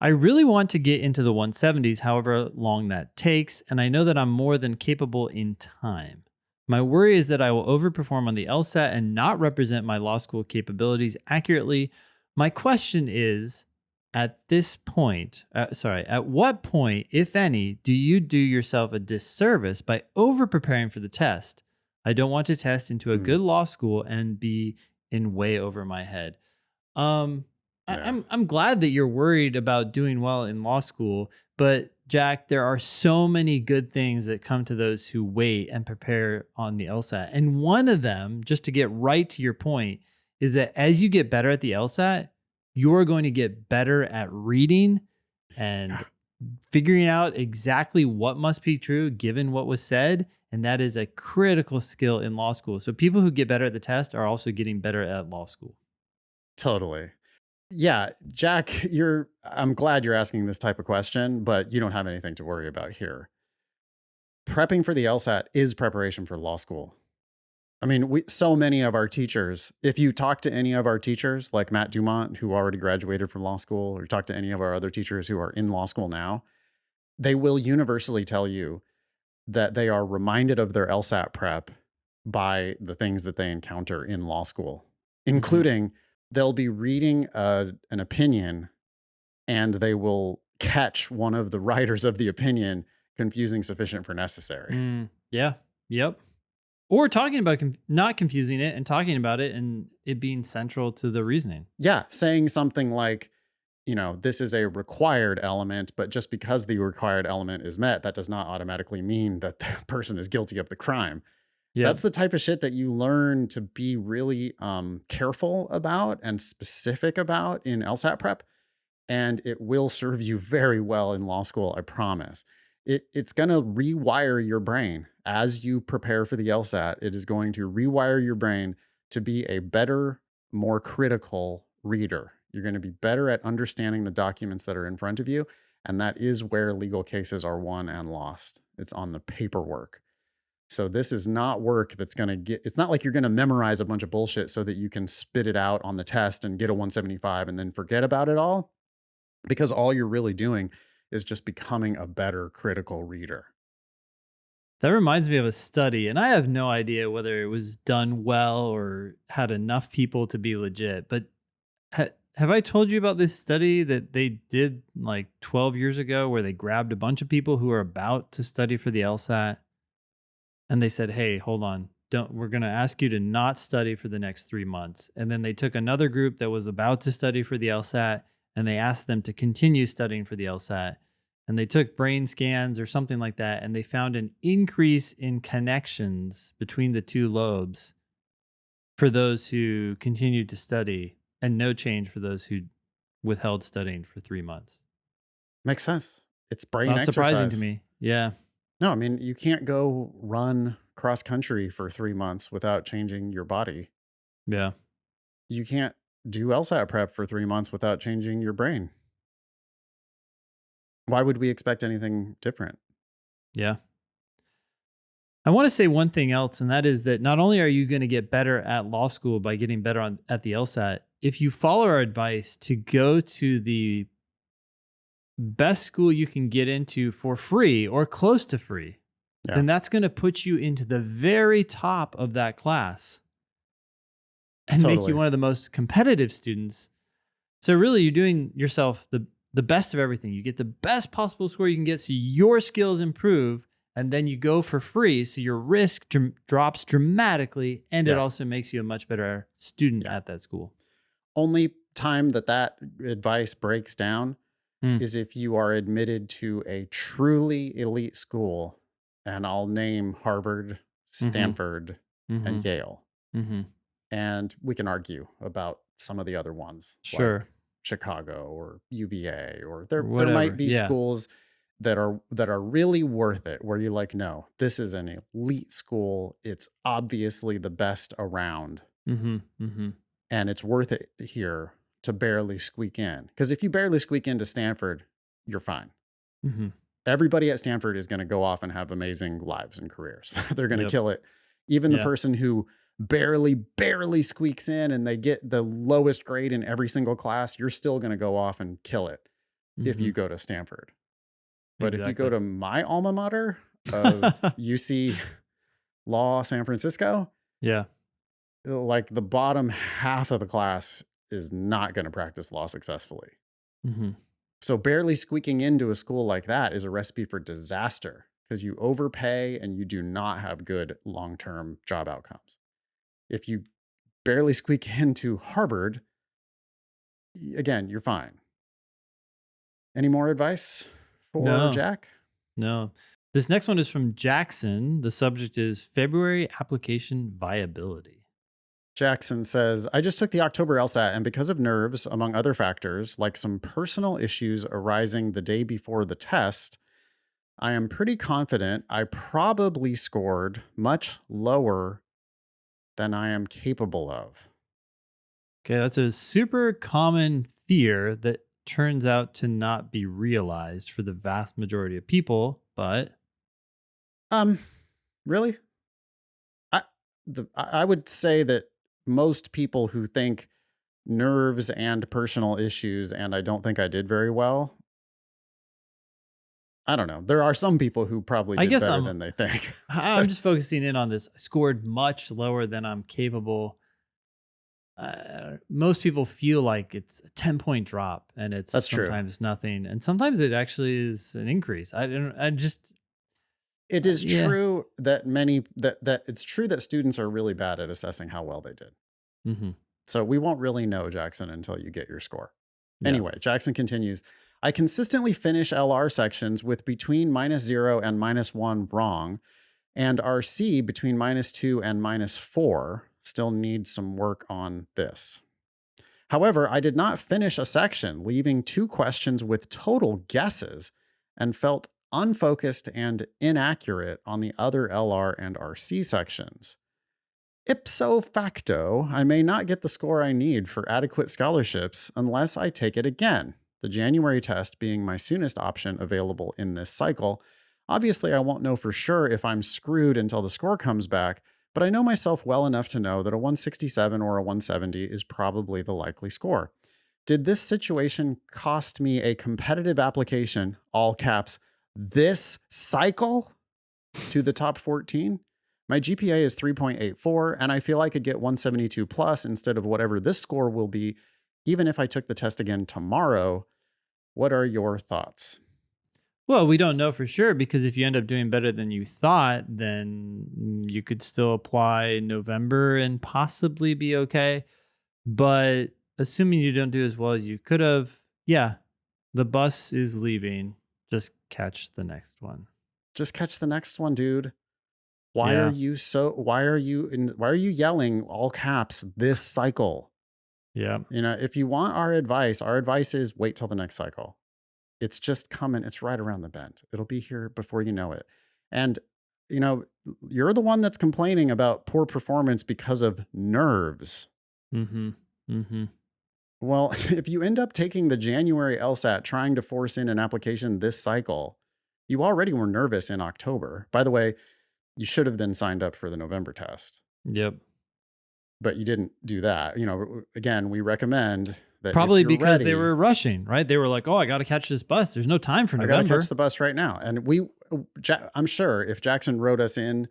I really want to get into the 170s, however long that takes, and I know that I'm more than capable in time. My worry is that I will overperform on the LSAT and not represent my law school capabilities accurately. My question is, at what point, if any, do you do yourself a disservice by over-preparing for the test? I don't want to test into a good law school and be in way over my head. Yeah. I'm glad that you're worried about doing well in law school, but Jack, there are so many good things that come to those who wait and prepare on the LSAT. And one of them, just to get right to your point, is that as you get better at the LSAT, you're going to get better at reading and figuring out exactly what must be true given what was said. And that is a critical skill in law school. So people who get better at the test are also getting better at law school. Totally. Yeah, Jack, I'm glad you're asking this type of question, but you don't have anything to worry about here. Prepping for the LSAT is preparation for law school. I mean, so many of our teachers, if you talk to any of our teachers like Matt Dumont, who already graduated from law school, or talk to any of our other teachers who are in law school now, they will universally tell you that they are reminded of their LSAT prep by the things that they encounter in law school, including they'll be reading an opinion and they will catch one of the writers of the opinion confusing sufficient for necessary. Yeah. Yep. Or talking about not confusing it and talking about it and it being central to the reasoning. Yeah. Saying something like, this is a required element, but just because the required element is met, that does not automatically mean that the person is guilty of the crime. Yeah. That's the type of shit that you learn to be really careful about and specific about in LSAT prep. And it will serve you very well in law school, I promise. It's going to rewire your brain as you prepare for the LSAT. It is going to rewire your brain to be a better, more critical reader. You're going to be better at understanding the documents that are in front of you. And that is where legal cases are won and lost. It's on the paperwork. So this is not work that's going to it's not like you're going to memorize a bunch of bullshit so that you can spit it out on the test and get a 175 and then forget about it all, because all you're really doing is just becoming a better critical reader. That reminds me of a study, and I have no idea whether it was done well or had enough people to be legit. But have I told you about this study that they did like 12 years ago where they grabbed a bunch of people who were about to study for the LSAT and they said, "Hey, hold on. We're going to ask you to not study for the next 3 months." And then they took another group that was about to study for the LSAT and they asked them to continue studying for the LSAT. And they took brain scans or something like that, and they found an increase in connections between the two lobes for those who continued to study, and no change for those who withheld studying for 3 months. Makes sense. It's brain Not surprising to exercise. me. Yeah. No, I mean, you can't go run cross country for 3 months without changing your body. Yeah. You can't do LSAT prep for 3 months without changing your brain. Why would we expect anything different? Yeah. I want to say one thing else, and that is that not only are you going to get better at law school by getting better at the LSAT, if you follow our advice to go to the best school you can get into for free or close to free, Yeah. then that's going to put you into the very top of that class and make Totally. you one of the most competitive students. So really, you're doing yourself the best of everything. You get the best possible score you can get so your skills improve, and then you go for free so your risk drops dramatically, and it Yeah. also makes you a much better student Yeah. at that school. Only time that advice breaks down Mm. is if you are admitted to a truly elite school, and I'll name Harvard, Mm-hmm. Stanford, Mm-hmm. and Yale. Mm-hmm. And we can argue about some of the other ones, Sure. like Chicago or UVA, or Or there might whatever. be Yeah. schools that are really worth it, where you're like, no, this is an elite school. It's obviously the best around, Mm-hmm. Mm-hmm. and it's worth it here to barely squeak in. Because if you barely squeak into Stanford, you're fine. Mm-hmm. Everybody at Stanford is going to go off and have amazing lives and careers. They're going to Yep. kill it. Even the Yeah. person who barely squeaks in and they get the lowest grade in every single class, you're still going to go off and kill it if Mm-hmm. you go to Stanford. But if you go Exactly. to my alma mater of UC Law San Francisco, Yeah. like the bottom half of the class is not going to practice law successfully. Mm-hmm. So barely squeaking into a school like that is a recipe for disaster, because you overpay and you do not have good long-term job outcomes. If you barely squeak into Harvard, again, you're fine. Any more advice for No. Jack? No. This next one is from Jackson. The subject is February application viability. Jackson says, I just took the October LSAT, and because of nerves, among other factors, like some personal issues arising the day before the test, I am pretty confident I probably scored much lower than I am capable of. Okay, that's a super common fear that turns out to not be realized for the vast majority of people, but Um, really? I I would say that most people who think nerves and personal issues and I don't think I did very well, I don't know. There are some people who probably I did guess better I'm than they think. I'm just focusing in on this. I scored much lower than I'm capable. Most people feel like it's a 10-point drop, and it's That's true. sometimes nothing, and sometimes it actually is an increase. I don't. I just It is yeah. true that that it's true that students are really bad at assessing how well they did. Mm-hmm. So we won't really know, Jackson, until you get your score. Yeah. Anyway, Jackson continues, I consistently finish LR sections with between -0 and -1 wrong, and RC between -2 and -4. Still need some work on this. However, I did not finish a section, leaving 2 questions with total guesses, and felt unfocused and inaccurate on the other LR and RC sections. Ipso facto, I may not get the score I need for adequate scholarships unless I take it again, the January test being my soonest option available in this cycle. Obviously, I won't know for sure if I'm screwed until the score comes back, but I know myself well enough to know that a 167 or a 170 is probably the likely score. Did this situation cost me a competitive application, all caps, this cycle to the top 14? My GPA is 3.84, and I feel I could get 172 plus instead of whatever this score will be, even if I took the test again tomorrow. What are your thoughts? Well, we don't know for sure because if you end up doing better than you thought, then you could still apply in November and possibly be okay. But assuming you don't do as well as you could have, yeah, the bus is leaving. Just catch the next one. Just catch the next one, dude. Yeah. Why are you yelling all caps this cycle? Yeah. If you want our advice is wait till the next cycle. It's just coming. It's right around the bend. It'll be here before you know it. And, you know, you're the one that's complaining about poor performance because of nerves. Mm-hmm. Mm-hmm. Well, if you end up taking the January LSAT trying to force in an application this cycle, you already were nervous in October. By the way, you should have been signed up for the November test, Yep. but you didn't do that. Again, we recommend that if Probably you're because they ready, were rushing, right? They were like, "Oh, I got to catch this bus. There's no time for I got to November." catch the bus right now. And I'm sure if Jackson wrote us in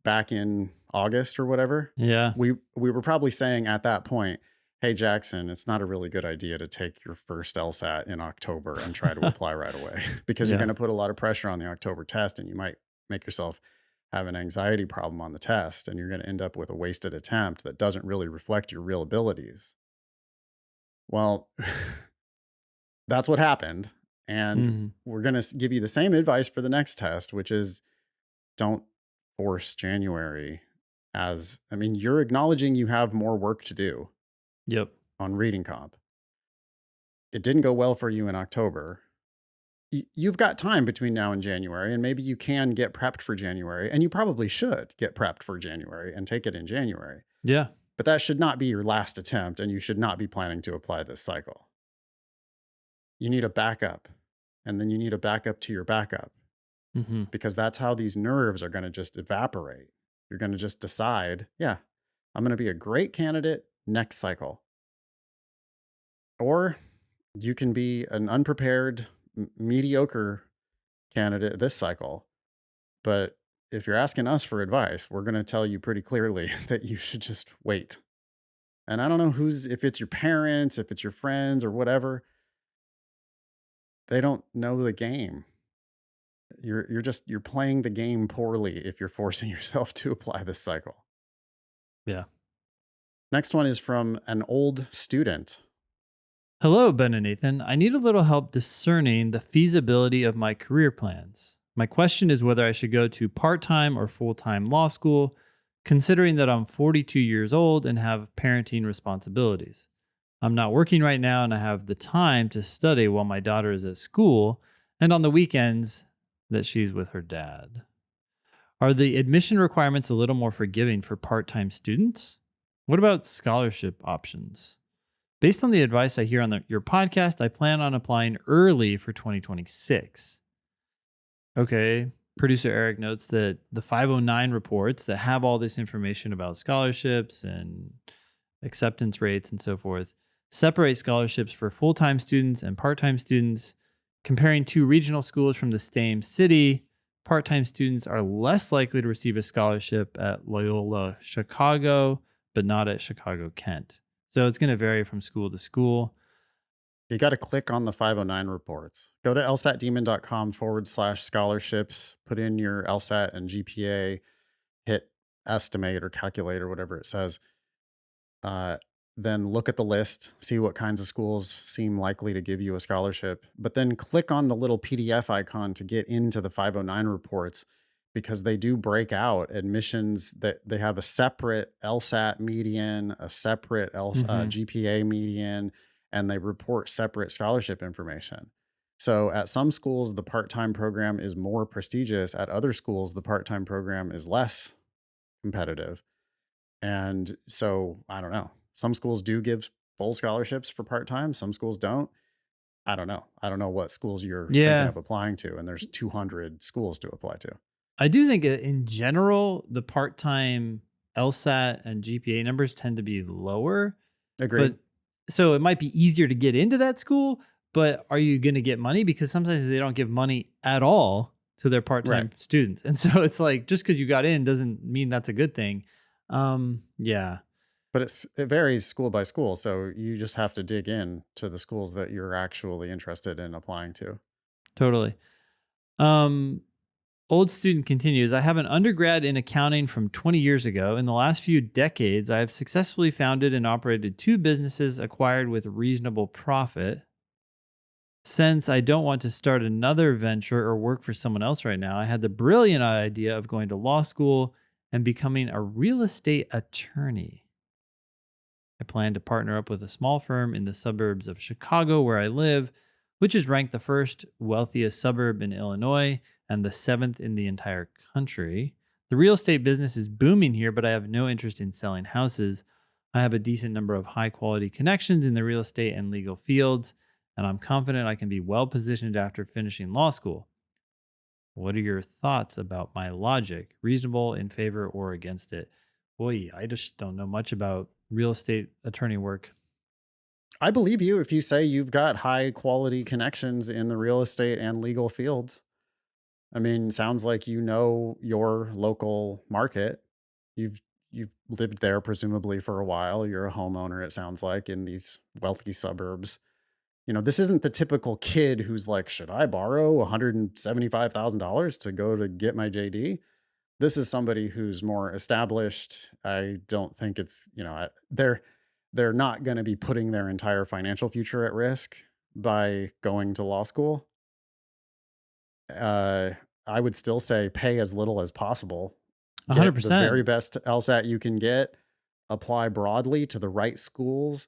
back in August or whatever, Yeah. we were probably saying at that point, hey, Jackson, it's not a really good idea to take your first LSAT in October and try to apply right away because you're Yeah. going to put a lot of pressure on the October test and you might make yourself have an anxiety problem on the test and you're going to end up with a wasted attempt that doesn't really reflect your real abilities. Well, that's what happened. And Hmm. we're going to give you the same advice for the next test, which is don't force January you're acknowledging you have more work to do Yep. on reading comp. It didn't go well for you in October. You've got time between now and January, and maybe you can get prepped for January, and you probably should get prepped for January and take it in January. Yeah. But that should not be your last attempt, and you should not be planning to apply this cycle. You need a backup, and then you need a backup to your backup, Hmm. because that's how these nerves are going to just evaporate. You're going to just decide, yeah, I'm going to be a great candidate next cycle. Or you can be an unprepared, mediocre candidate this cycle. But if you're asking us for advice, we're going to tell you pretty clearly that you should just wait. And I don't know if it's your parents, if it's your friends or whatever, they don't know the game. You're playing the game poorly if you're forcing yourself to apply this cycle. Yeah. Next one is from an old student. Hello, Ben and Nathan. I need a little help discerning the feasibility of my career plans. My question is whether I should go to part time or full time law school, considering that I'm 42 years old and have parenting responsibilities. I'm not working right now and I have the time to study while my daughter is at school and on the weekends that she's with her dad. Are the admission requirements a little more forgiving for part time students? What about scholarship options? Based on the advice I hear on your podcast, I plan on applying early for 2026. Okay. Producer Eric notes that the 509 reports that have all this information about scholarships and acceptance rates and so forth separate scholarships for full time students and part time students. Comparing two regional schools from the same city, part time students are less likely to receive a scholarship at Loyola Chicago, but not at Chicago Kent. So it's going to vary from school to school. You got to click on the 509 reports. Go to lsatdemon.com/scholarships, put in your LSAT and GPA, hit estimate or calculate or whatever it says. Then look at the list, see what kinds of schools seem likely to give you a scholarship, but then click on the little PDF icon to get into the 509 reports because they do break out admissions that they have a separate LSAT median, a separate Mm-hmm. GPA median, and they report separate scholarship information. So at some schools, the part-time program is more prestigious. At other schools, the part-time program is less competitive. And so I don't know. Some schools do give full scholarships for part-time, some schools don't. I don't know. I don't know what schools you're thinking Yeah. of applying to, and there's 200 schools to apply to. I do think in general, the part time LSAT and GPA numbers tend to be lower, Agreed. but so it might be easier to get into that school. But are you going to get money? Because sometimes they don't give money at all to their part Right. time students. And so it's like just because you got in doesn't mean that's a good thing. Yeah, But it varies school by school, so you just have to dig in to the schools that you're actually interested in applying to. totally. Um, Old student continues, I have an undergrad in accounting from 20 years ago. In the last few decades, I have successfully founded and operated 2 businesses acquired with reasonable profit. Since I don't want to start another venture or work for someone else right now, I had the brilliant idea of going to law school and becoming a real estate attorney. I plan to partner up with a small firm in the suburbs of Chicago, where I live, which is ranked the first wealthiest suburb in Illinois and the seventh in the entire country. The real estate business is booming here, but I have no interest in selling houses. I have a decent number of high quality connections in the real estate and legal fields, and I'm confident I can be well positioned after finishing law school. What are your thoughts about my logic? Reasonable, in favor, or against it? Boy, I just don't know much about real estate attorney work. I believe you if you say you've got high quality connections in the real estate and legal fields. I mean, sounds like you know your local market. You've lived there presumably for a while. You're a homeowner, it sounds like, in these wealthy suburbs. You know, this isn't the typical kid who's like, should I borrow $175,000 to go to get my JD? This is somebody who's more established. I don't think it's, they're not going to be putting their entire financial future at risk by going to law school. Uh, I would still say pay as little as possible. Get the 100%. very best LSAT you can get, apply broadly to the right schools,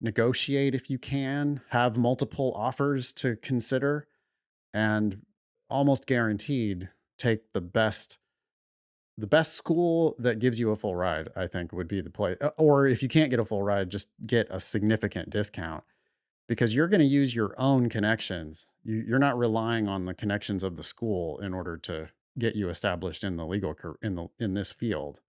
negotiate if you can, have multiple offers to consider, and almost guaranteed take the best school that gives you a full ride, I think would be the play. Or if you can't get a full ride, just get a significant discount because you're going to use your own connections. You're not relying on the connections of the school in order to get you established in the in this field.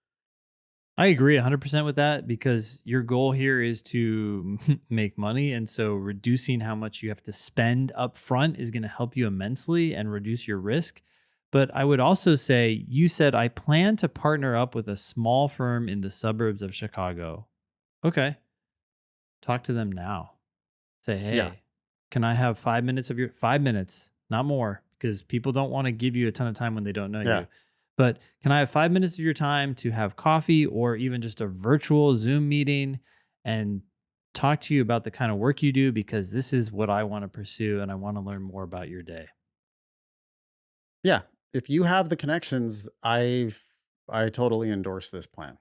I agree 100% with that because your goal here is to make money. And so reducing how much you have to spend up front is going to help you immensely and reduce your risk. But I would also say, you said, I plan to partner up with a small firm in the suburbs of Chicago. Okay. Talk to them now. Say, Yeah, hey, can I have 5 minutes of your 5 minutes, not more, because people don't want to give you a ton of time when they don't know yeah, you. But can I have 5 minutes of your time to have coffee or even just a virtual Zoom meeting and talk to you about the kind of work you do? Because this is what I want to pursue and I want to learn more about your day. yeah. If you have the connections, I totally endorse this plan.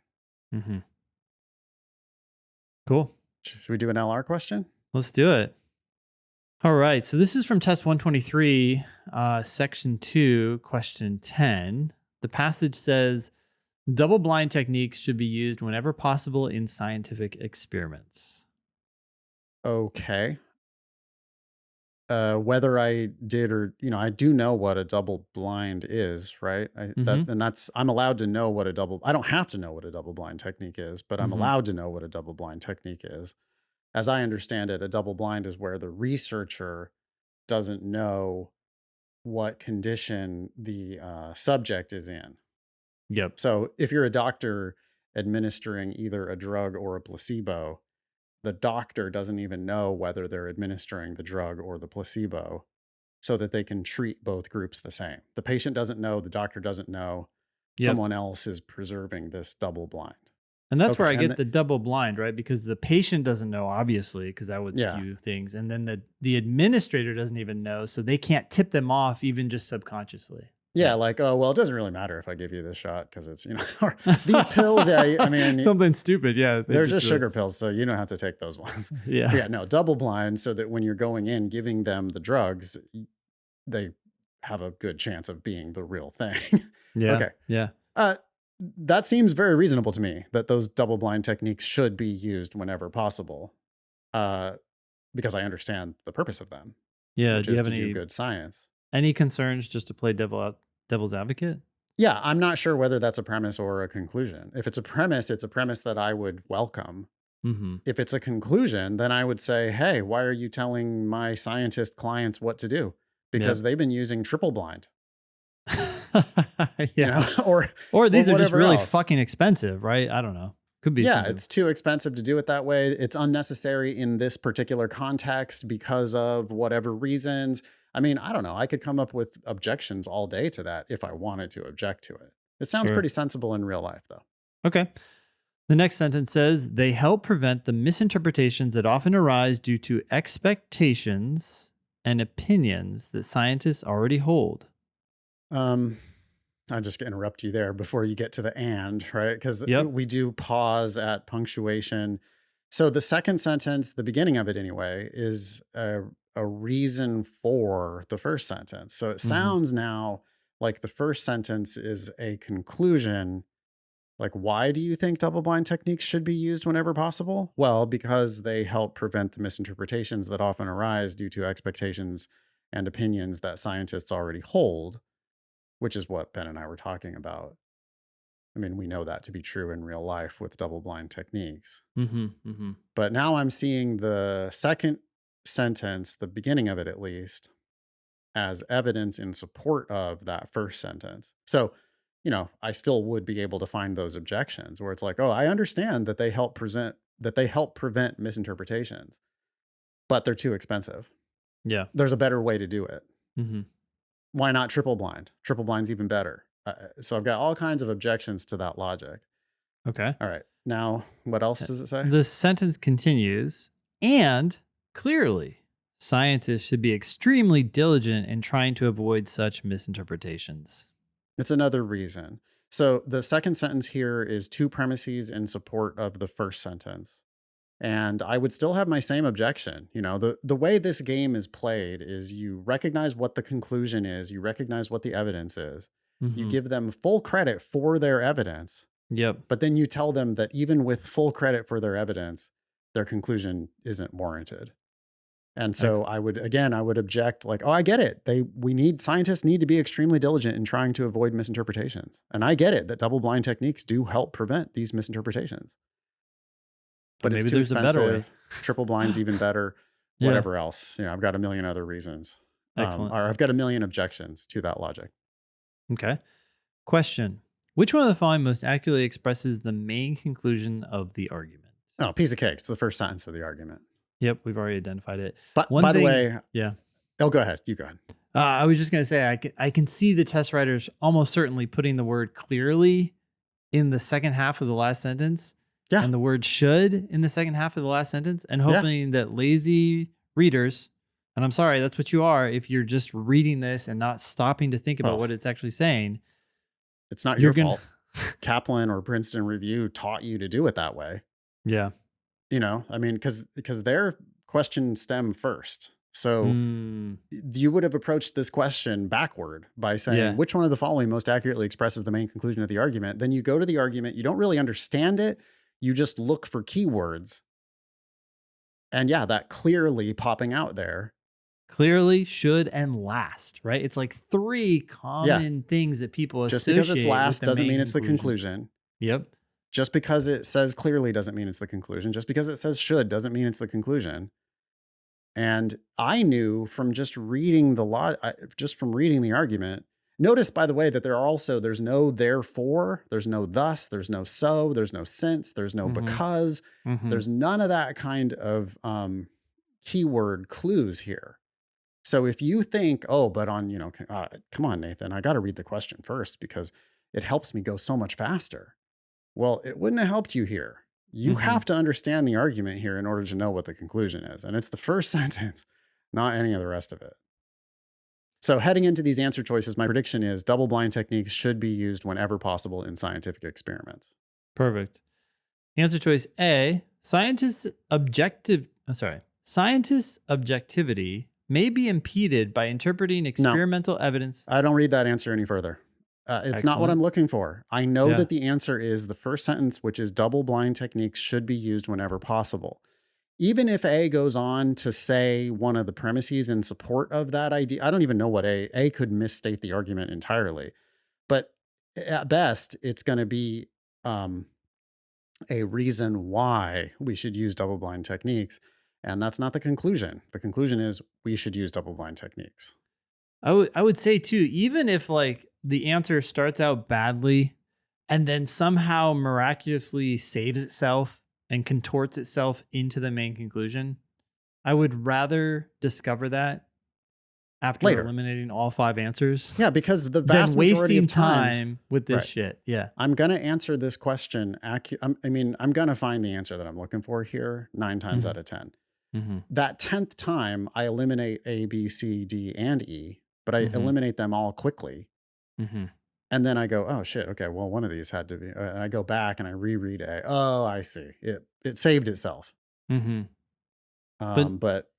Hmm. Cool. Should we do an LR question? Let's do it. All right. So this is from test 123, section 2, question 10. The passage says, double blind techniques should be used whenever possible in scientific experiments. Okay. Whether I did or I do know what a double blind is, right? Hmm. I'm allowed to know what a double. I don't have to know what a double blind technique is, but I'm Hmm. allowed to know what a double blind technique is. As I understand it, a double blind is where the researcher doesn't know what condition the subject is in. Yep. So if you're a doctor administering either a drug or a placebo, the doctor doesn't even know whether they're administering the drug or the placebo so that they can treat both groups the same. The patient doesn't know, the doctor doesn't know. Yep. Someone else is preserving this double blind. And that's where Okay. I get the double blind, right? Because the patient doesn't know, obviously, because that would Yeah. skew things. And then the administrator doesn't even know. So they can't tip them off, even just subconsciously. Yeah, like, oh, well, it doesn't really matter if I give you this shot because it's, or these pills, yeah, I mean, Something stupid. Yeah. They they're just just really, sugar pills, so you don't have to take those ones. But yeah. yeah, no, double blind so that when you're going in giving them the drugs, they have a good chance of being the real thing. Yeah. Okay. Yeah. Uh, that seems very reasonable to me that those double blind techniques should be used whenever possible, uh, because I understand the purpose of them, Yeah. which Do you is have to do good science. any concerns just to play devil's advocate? Yeah, I'm not sure whether that's a premise or a conclusion. If it's a premise, it's a premise that I would welcome. Mm-hmm. If it's a conclusion, then I would say, hey, why are you telling my scientist clients what to do? Because Yep. they've been using triple blind, Yeah. or Or these are just whatever really else. fucking expensive, right? I don't know. Could be Yeah, something. it's too expensive to do it that way. It's unnecessary in this particular context because of whatever reasons. I mean, I don't know. I could come up with objections all day to that if I wanted to object to it. It sounds Sure. pretty sensible in real life, though. Okay. The next sentence says they help prevent the misinterpretations that often arise due to expectations and opinions that scientists already hold. Um, I'll just interrupt you there before you get to the and, right? Because Yep. we do pause at punctuation. So the second sentence, the beginning of it anyway, is a reason for the first sentence. So it Hmm. sounds now like the first sentence is a conclusion. Like, why do you think double blind techniques should be used whenever possible? Well, because they help prevent the misinterpretations that often arise due to expectations and opinions that scientists already hold, which is what Ben and I were talking about. I mean, we know that to be true in real life with double blind techniques. Hmm. Hmm. But now I'm seeing the second sentence, the beginning of it at least, as evidence in support of that first sentence. So, I still would be able to find those objections where it's like, oh, I understand that they help prevent misinterpretations, but they're too expensive. Yeah. There's a better way to do it. Hmm. Why not triple blind? Triple blind's even better. So I've got all kinds of objections to that logic. Okay. All right. Now, what else does it say? The sentence continues, and clearly, scientists should be extremely diligent in trying to avoid such misinterpretations. It's another reason. So the second sentence here is two premises in support of the first sentence. And I would still have my same objection. The way this game is played is you recognize what the conclusion is, you recognize what the evidence is, you Hmm. give them full credit for their evidence, Yep. but then you tell them that even with full credit for their evidence, their conclusion isn't warranted. And so Excellent. I would object like, oh, I get it. Scientists need to be extremely diligent in trying to avoid misinterpretations. And I get it that double blind techniques do help prevent these misinterpretations, But but it's maybe too there's a better way. expensive. Triple blind's even better. Yeah. Whatever else, I've got a million other reasons, Excellent. or I've got a million objections to that logic. Okay. Question: which one of the following most accurately expresses the main conclusion of the argument? Oh, piece of cake. It's the first sentence of the argument. Yep, we've already identified it. But One by the thing, way, yeah. oh, go ahead. You go ahead. I was just gonna say I can see the test writers almost certainly putting the word clearly in the second half of the last sentence, Yeah. and the word should in the second half of the last sentence, and Yeah. hoping that lazy readers, and I'm sorry, that's what you are if you're just reading this and not stopping to think about Oh, what it's actually saying. it's not You're your gonna, fault. Kaplan or Princeton Review taught you to do it that way. yeah. I mean, because their questions stem first. So Mm, you would have approached this question backward by saying, yeah. which one of the following most accurately expresses the main conclusion of the argument? Then you go to the argument, you don't really understand it. You just look for keywords. And yeah, that clearly popping out there. Clearly, should, and last, right? It's like three Yeah. common things that people Just because associate it's with last the doesn't main mean it's the conclusion. conclusion. Yep. Just because it says clearly doesn't mean it's the conclusion. Just because it says should doesn't mean it's the conclusion. And I knew from just reading just from reading the argument. Notice, by the way, that there's no therefore, there's no thus, there's no so, there's no since, there's no Mm-hmm. because, Mm-hmm. there's none of that kind of keyword clues here. So if you think, oh, but come on, Nathan, I got to read the question first because it helps me go so much faster. Well, it wouldn't have helped you here. You Mm-hmm. have to understand the argument here in order to know what the conclusion is. And it's the first sentence, not any of the rest of it. So heading into these answer choices, my prediction is double-blind techniques should be used whenever possible in scientific experiments. Perfect. Answer choice A, scientists' objectivity may be impeded by interpreting No, experimental evidence. I don't read that answer any further. It's not what Excellent. I'm looking for. I know Yeah. that the answer is the first sentence, which is double-blind techniques should be used whenever possible. Even if A goes on to say one of the premises in support of that idea, I don't even know what A could misstate the argument entirely. But at best, it's going to be um, a reason why we should use double blind techniques. And that's not the conclusion. The conclusion is we should use double blind techniques. I would say too, even if like the answer starts out badly and then somehow miraculously saves itself and contorts itself into the main conclusion, I would rather discover that after Later. eliminating all 5 answers Yeah, because the than vast majority wasting of times, time with this right. shit. Yeah. I'm going to answer this question. I'm going to find the answer that I'm looking for here 9 times Mhm. out of 10. Mhm. That 10th time, I eliminate A, B, C, D, and E, but I Mhm. eliminate them all quickly. Mhm. And then I go, oh shit, okay, well, one of these had to be. And I go back and I reread A. Oh, I see. It saved itself. Mhm. But But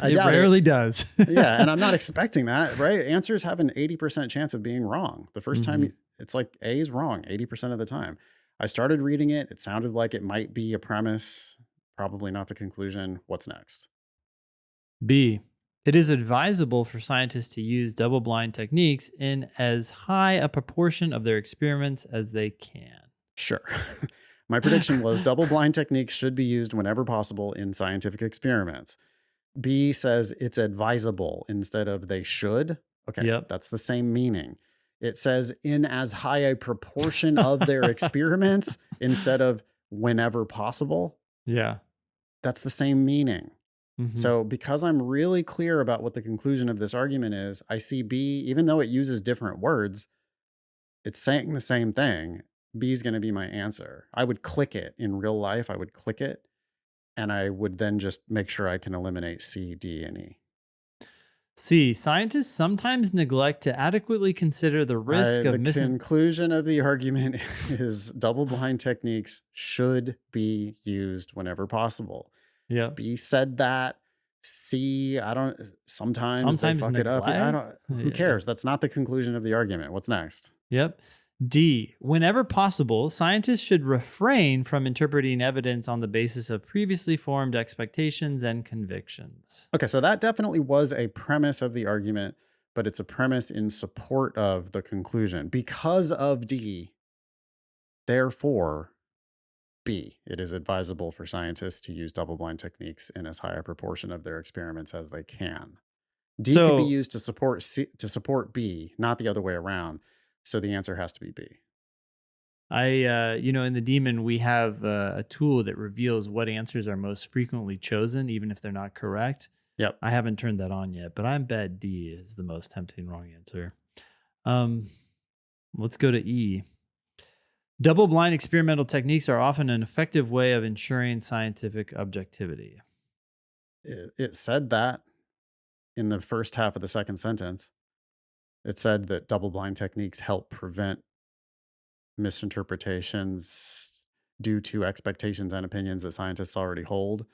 I it doubt it. rarely does. Yeah, and I'm not expecting that, right? Answers have an 80% chance of being wrong. The first time, Mhm. it's like A is wrong 80% of the time. I started reading it. It sounded like it might be a premise, probably not the conclusion. What's next? B. It is advisable for scientists to use double blind techniques in as high a proportion of their experiments as they can. Sure. My prediction was double blind techniques should be used whenever possible in scientific experiments. B says it's advisable instead of they should. Okay, Yep. that's the same meaning. It says in as high a proportion of their experiments instead of whenever possible. Yeah. That's the same meaning. Mhm. So, because I'm really clear about what the conclusion of this argument is, I see B, even though it uses different words, it's saying the same thing. B is going to be my answer. I would click it in real life. I would click it and I would then just make sure I can eliminate C, D, and E. C. Scientists sometimes neglect to adequately consider the risk of The missing. conclusion of the argument is double blind techniques should be used whenever possible. Yep. B said that. C, I don't, sometimes they Sometimes fuck it up. Yeah, I neglect. don't, who Yeah. cares? That's not the conclusion of the argument. What's next? Yep. D. Whenever possible, scientists should refrain from interpreting evidence on the basis of previously formed expectations and convictions. Okay, so that definitely was a premise of the argument, but it's a premise in support of the conclusion. Because of D, therefore, B, it is advisable for scientists to use double blind techniques in as high a proportion of their experiments as they can. D could be So used to support C, to support B, not the other way around. So the answer has to be B. in the Demon, we have a tool that reveals what answers are most frequently chosen, even if they're not correct. Yep. I haven't turned that on yet, but I bet D is the most tempting wrong answer. Um, let's go to E. Double blind experimental techniques are often an effective way of ensuring scientific objectivity. It said that in the first half of the second sentence. It said that double blind techniques help prevent misinterpretations due to expectations and opinions that scientists already hold.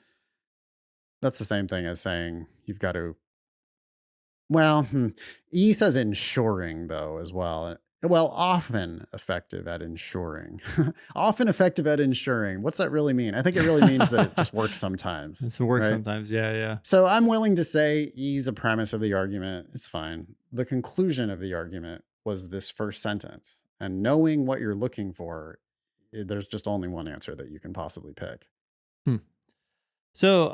That's the same thing as saying you've got to, well, E says ensuring though as well. Well, often effective at ensuring. Often effective at ensuring. What's that really mean? I think it really means that it just works sometimes, It's work right? sometimes. Yeah, yeah. So I'm willing to say E's a premise of the argument. It's fine. The conclusion of the argument was this first sentence. And knowing what you're looking for, there's just only one answer that you can possibly pick. Hmm. So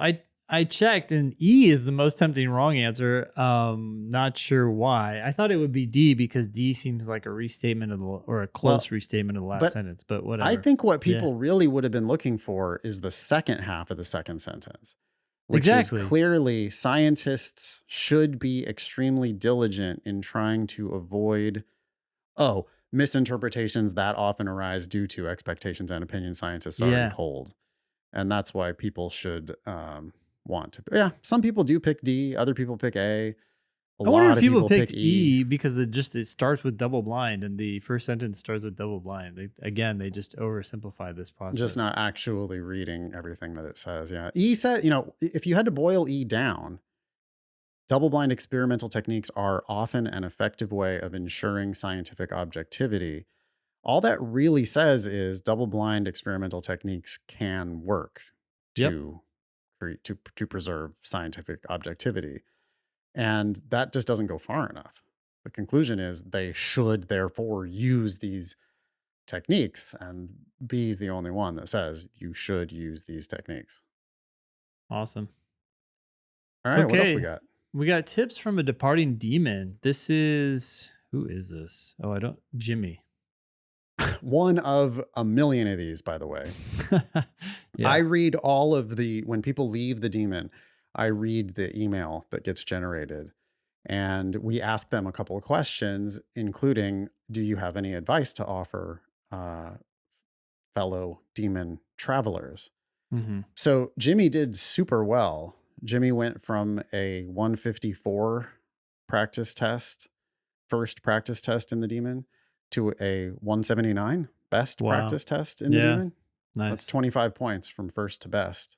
I checked, and E is the most tempting wrong answer. Not sure why. I thought it would be D because D seems like a restatement of the or a Well, close restatement of the last but sentence. But I whatever. think what Yeah, people really would have been looking for is the second half of the second sentence, which is exactly. clearly scientists should be extremely diligent in trying to avoid, misinterpretations that often arise due to expectations and opinions scientists already Yeah. hold. And that's why people should want to. Yeah, some people do pick D, other people pick A. A I wonder lot if of people people picked pick E. E because it starts with double blind and the first sentence starts with double blind. They just oversimplify this Just process. not actually reading everything that it says. Yeah. E said, you know, if you had to boil E down, double blind experimental techniques are often an effective way of ensuring scientific objectivity. All that really says is double blind experimental techniques can work Yep. to to preserve scientific objectivity. And that just doesn't go far enough. The conclusion is they should therefore use these techniques, and B is the only one that says you should use these techniques. Awesome. All right, what else we Okay. got? We got tips from a departing demon. This is who is this? Oh, I don't Jimmy. One of a million of these, by the way. I Yeah. read all of the, when people leave the demon, I read the email that gets generated. And we ask them a couple of questions, including, do you have any advice to offer fellow demon travelers? Hmm. So Jimmy did super well. Jimmy went from a 154 practice test, first practice test in the demon, to a 179 best Wow. practice test in the Yeah. demon. That's Nice. 25 points from first to best.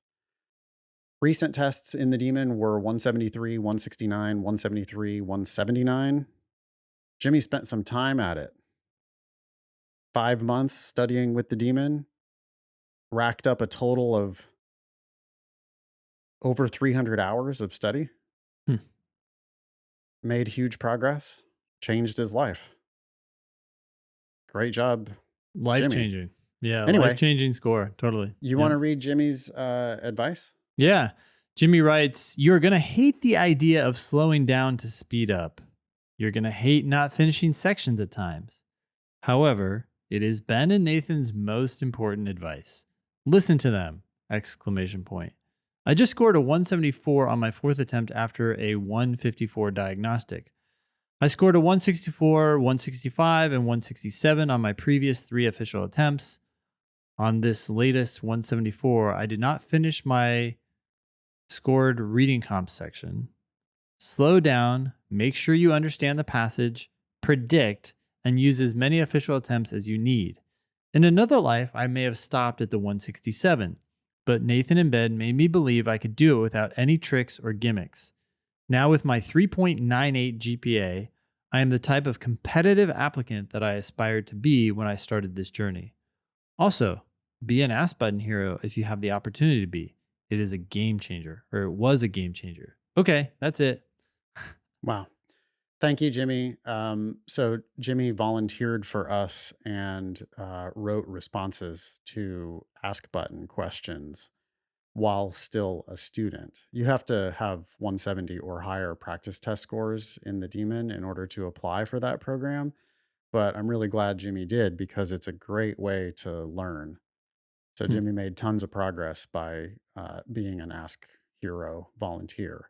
Recent tests in the demon were 173, 169, 173, 179. Jimmy spent some time at it. 5 months studying with the demon, racked up a total of over 300 hours of study, Hmm. made huge progress, changed his life. Great job, Life Jimmy. changing. Yeah. Life Anyway, changing score. Totally. you Yep. want to read Jimmy's advice? Yeah. Jimmy writes, you're going to hate the idea of slowing down to speed up. You're going to hate not finishing sections at times. However, it is Ben and Nathan's most important advice. Listen to them! Exclamation point. I just scored a 174 on my fourth attempt after a 154 diagnostic. I scored a 164, 165, and 167 on my previous 3 official attempts. On this latest 174, I did not finish my scored reading comp section. Slow down, make sure you understand the passage, predict, and use as many official attempts as you need. In another life, I may have stopped at the 167, but Nathan and Ben made me believe I could do it without any tricks or gimmicks. Now, with my 3.98 GPA, I am the type of competitive applicant that I aspired to be when I started this journey. Also, be an ask button hero if you have the opportunity to be. It is a game changer, or it was a game changer. Okay, that's it. Wow. Thank you, Jimmy. So Jimmy volunteered for us and wrote responses to ask button questions while still a student. You have to have 170 or higher practice test scores in the demon in order to apply for that program. But I'm really glad Jimmy did because it's a great way to learn. So Hmm. Jimmy made tons of progress by being an Ask Hero volunteer.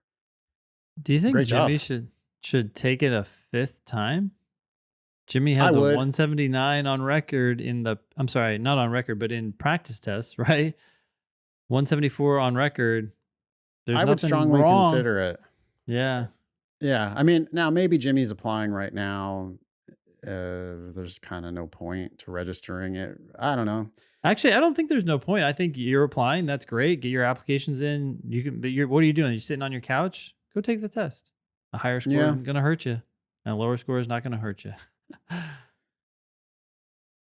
Do you think Great Jimmy job. should take it a fifth time? Jimmy I has a would. 179 on record in the I'm sorry, not on record, but in practice tests, right? 174 on record. There's I would nothing strongly wrong. consider it. Yeah. Yeah. I mean, now maybe Jimmy's applying right now. There's kind of no point to registering it. I don't know. Actually, I don't think there's no point. I think you're applying. That's great. Get your applications in. You can. But what are you doing? You sitting on your couch? Go take the test. A higher score Yeah. isn't going to hurt you, and a lower score is not going to hurt you.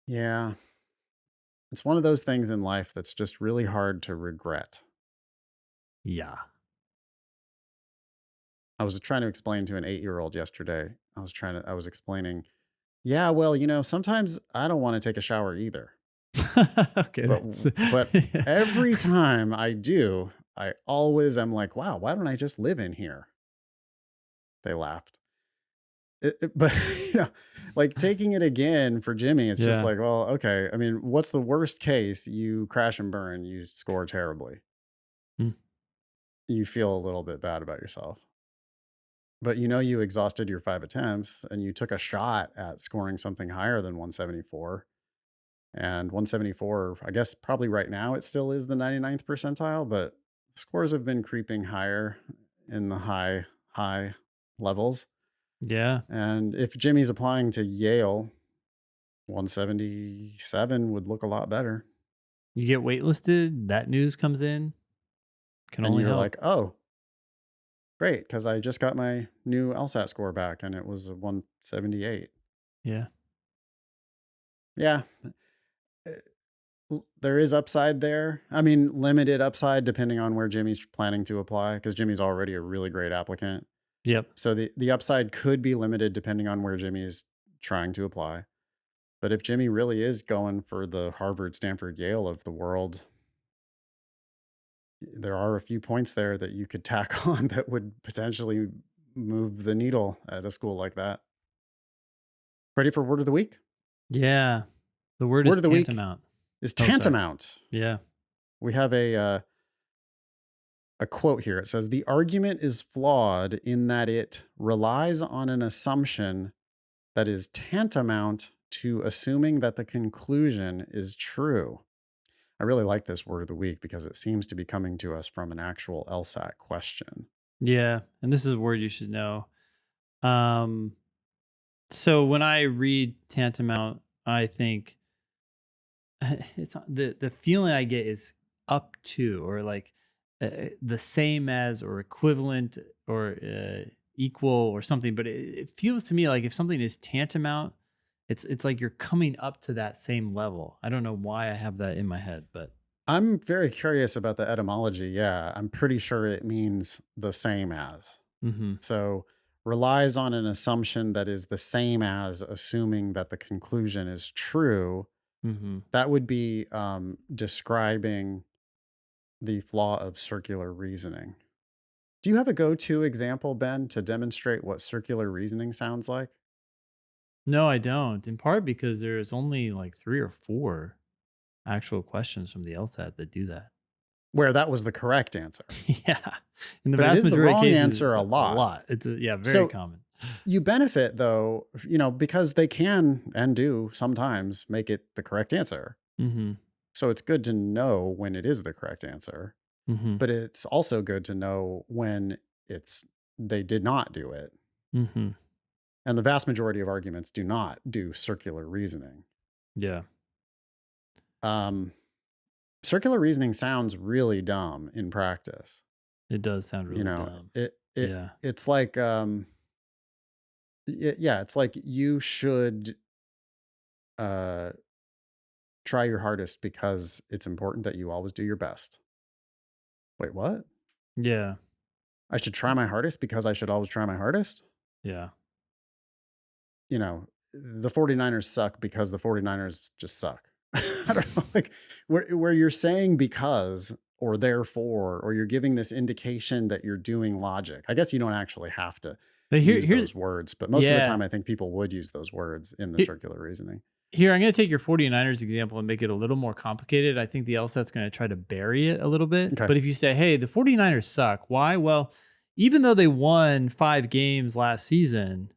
Yeah. It's one of those things in life that's just really hard to regret. Yeah. I was trying to explain to an 8-year-old yesterday. I was explaining, yeah, well, sometimes I don't want to take a shower either. Okay. But That's but yeah. every time I do, I always am like, wow, why don't I just live in here? They laughed. But like taking it again for Jimmy, it's just Yeah. like, well, okay. I mean, what's the worst case? You crash and burn, you score terribly. Mm. You feel a little bit bad about yourself. But you exhausted your 5 attempts and you took a shot at scoring something higher than 174. And 174, I guess probably right now it still is the 99th percentile, but scores have been creeping higher in the high levels. Yeah. And if Jimmy's applying to Yale, 177 would look a lot better. You get waitlisted, that news comes in, can And only you're help. like, oh, great, because I just got my new LSAT score back and it was a 178. Yeah. Yeah, uh, there is upside there. I mean, limited upside depending on where Jimmy's planning to apply, because Jimmy's already a really great applicant. Yep. So the upside could be limited depending on where Jimmy's trying to apply. But if Jimmy really is going for the Harvard, Stanford, Yale of the world, there are a few points there that you could tack on that would potentially move the needle at a school like that. Ready for word of the week? Yeah. The word Word is of the week tantamount. is Oh, sorry. tantamount. Yeah. We have a quote here. It says, "The argument is flawed in that it relies on an assumption that is tantamount to assuming that the conclusion is true." I really like this word of the week because it seems to be coming to us from an actual LSAT question. Yeah. And this is a word you should know. Um, so when I read tantamount, I think the feeling I get is up to, or like the same as or equivalent or equal or something. But it feels to me like if something is tantamount, it's like you're coming up to that same level. I don't know why I have that in my head, but I'm very curious about the etymology. Yeah, I'm pretty sure it means the same as. hmm So, relies on an assumption that is the same as assuming that the conclusion is true. hmm That would be describing the flaw of circular reasoning. Do you have a go to example, Ben, to demonstrate what circular reasoning sounds like? no, I don't. In part because there's only like 3 or 4 actual questions from the LSAT that do that. Where that was the correct answer. Yeah. In the But it vast is the majority of wrong cases, answer it's a a lot. lot. It's yeah, very So common. you benefit though, because they can and do sometimes make it the correct answer. hmm So it's good to know when it is the correct answer, hmm but it's also good to know when it's they did not do it. hmm And the vast majority of arguments do not do circular reasoning. Yeah. Um, Circular reasoning sounds really dumb in practice. It does sound You really know, dumb. Yeah. it's like yeah, it's like you should uh try your hardest because it's important that you always do your best. Wait, what? Yeah. I should try my hardest because I should always try my hardest? Yeah. The 49ers suck because the 49ers just suck. I don't know, like where you're saying because or therefore, or you're giving this indication that you're doing logic. I guess you don't actually have to But use here's those words, but most of the yeah. time I think people would use those words in the He- circular reasoning. Here, I'm going to take your 49ers example and make it a little more complicated. I think the LSAT's going to try to bury it a little bit. Okay. But if you say, hey, the 49ers suck, why? Well, even though they won 5 games last season,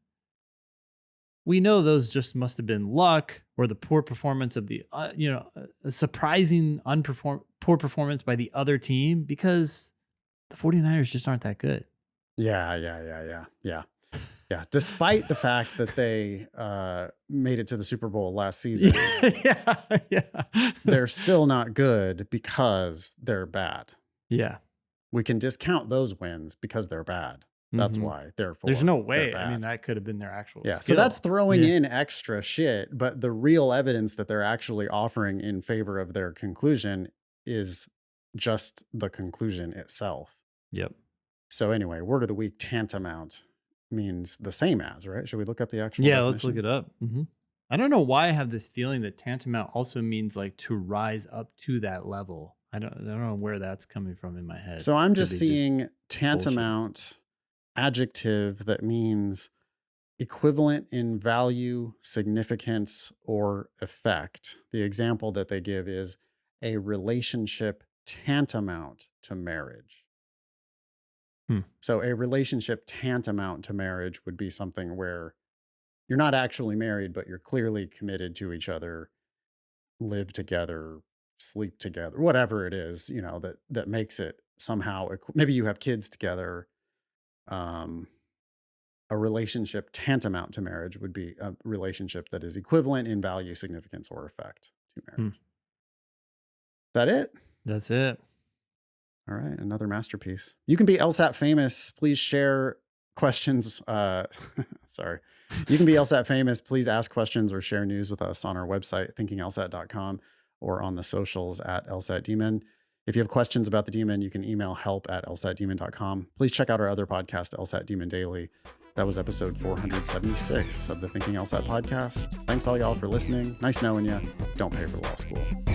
we know those just must have been luck or the poor performance of the, a surprising poor performance by the other team because the 49ers just aren't that good. Yeah. Yeah. Despite the fact that they made it to the Super Bowl last season, Yeah. Yeah. they're still not good because they're bad. Yeah. We can discount those wins because they're bad. That's hmm why, There's therefore, no they're way. I mean, bad. that could have been their actual Yeah. So that's skill. throwing Yeah. in extra shit. But the real evidence that they're actually offering in favor of their conclusion is just the conclusion itself. Yep. So, anyway, word of the week tantamount means the same as, right? Should we look up the actual Yeah. Let's look definition? it up. I don't know why I have this feeling that tantamount also means like to rise up to that level. I don't know where that's coming from in my head. So, I'm Could just be just seeing bullshit. tantamount adjective that means equivalent in value, significance, or effect. The example that they give is a relationship tantamount to marriage. Hmm. So, a relationship tantamount to marriage would be something where you're not actually married, but you're clearly committed to each other, live together, sleep together, whatever it is, that makes it somehow. Maybe you have kids together. Um, a relationship tantamount to marriage would be a relationship that is equivalent in value, significance, or effect to marriage. Is that it? That's it. All right, another masterpiece. You can be LSAT famous. Please share questions. Sorry. You can be LSAT famous. Please ask questions or share news with us on our website, thinkinglsat.com, or on the socials at LSATdemon. If you have questions about the demon, you can email help@lsatdemon.com. Please check out our other podcast, LSAT Demon Daily. That was episode 476 of the Thinking LSAT podcast. Thanks all y'all for listening. Nice knowing you. Don't pay for law school.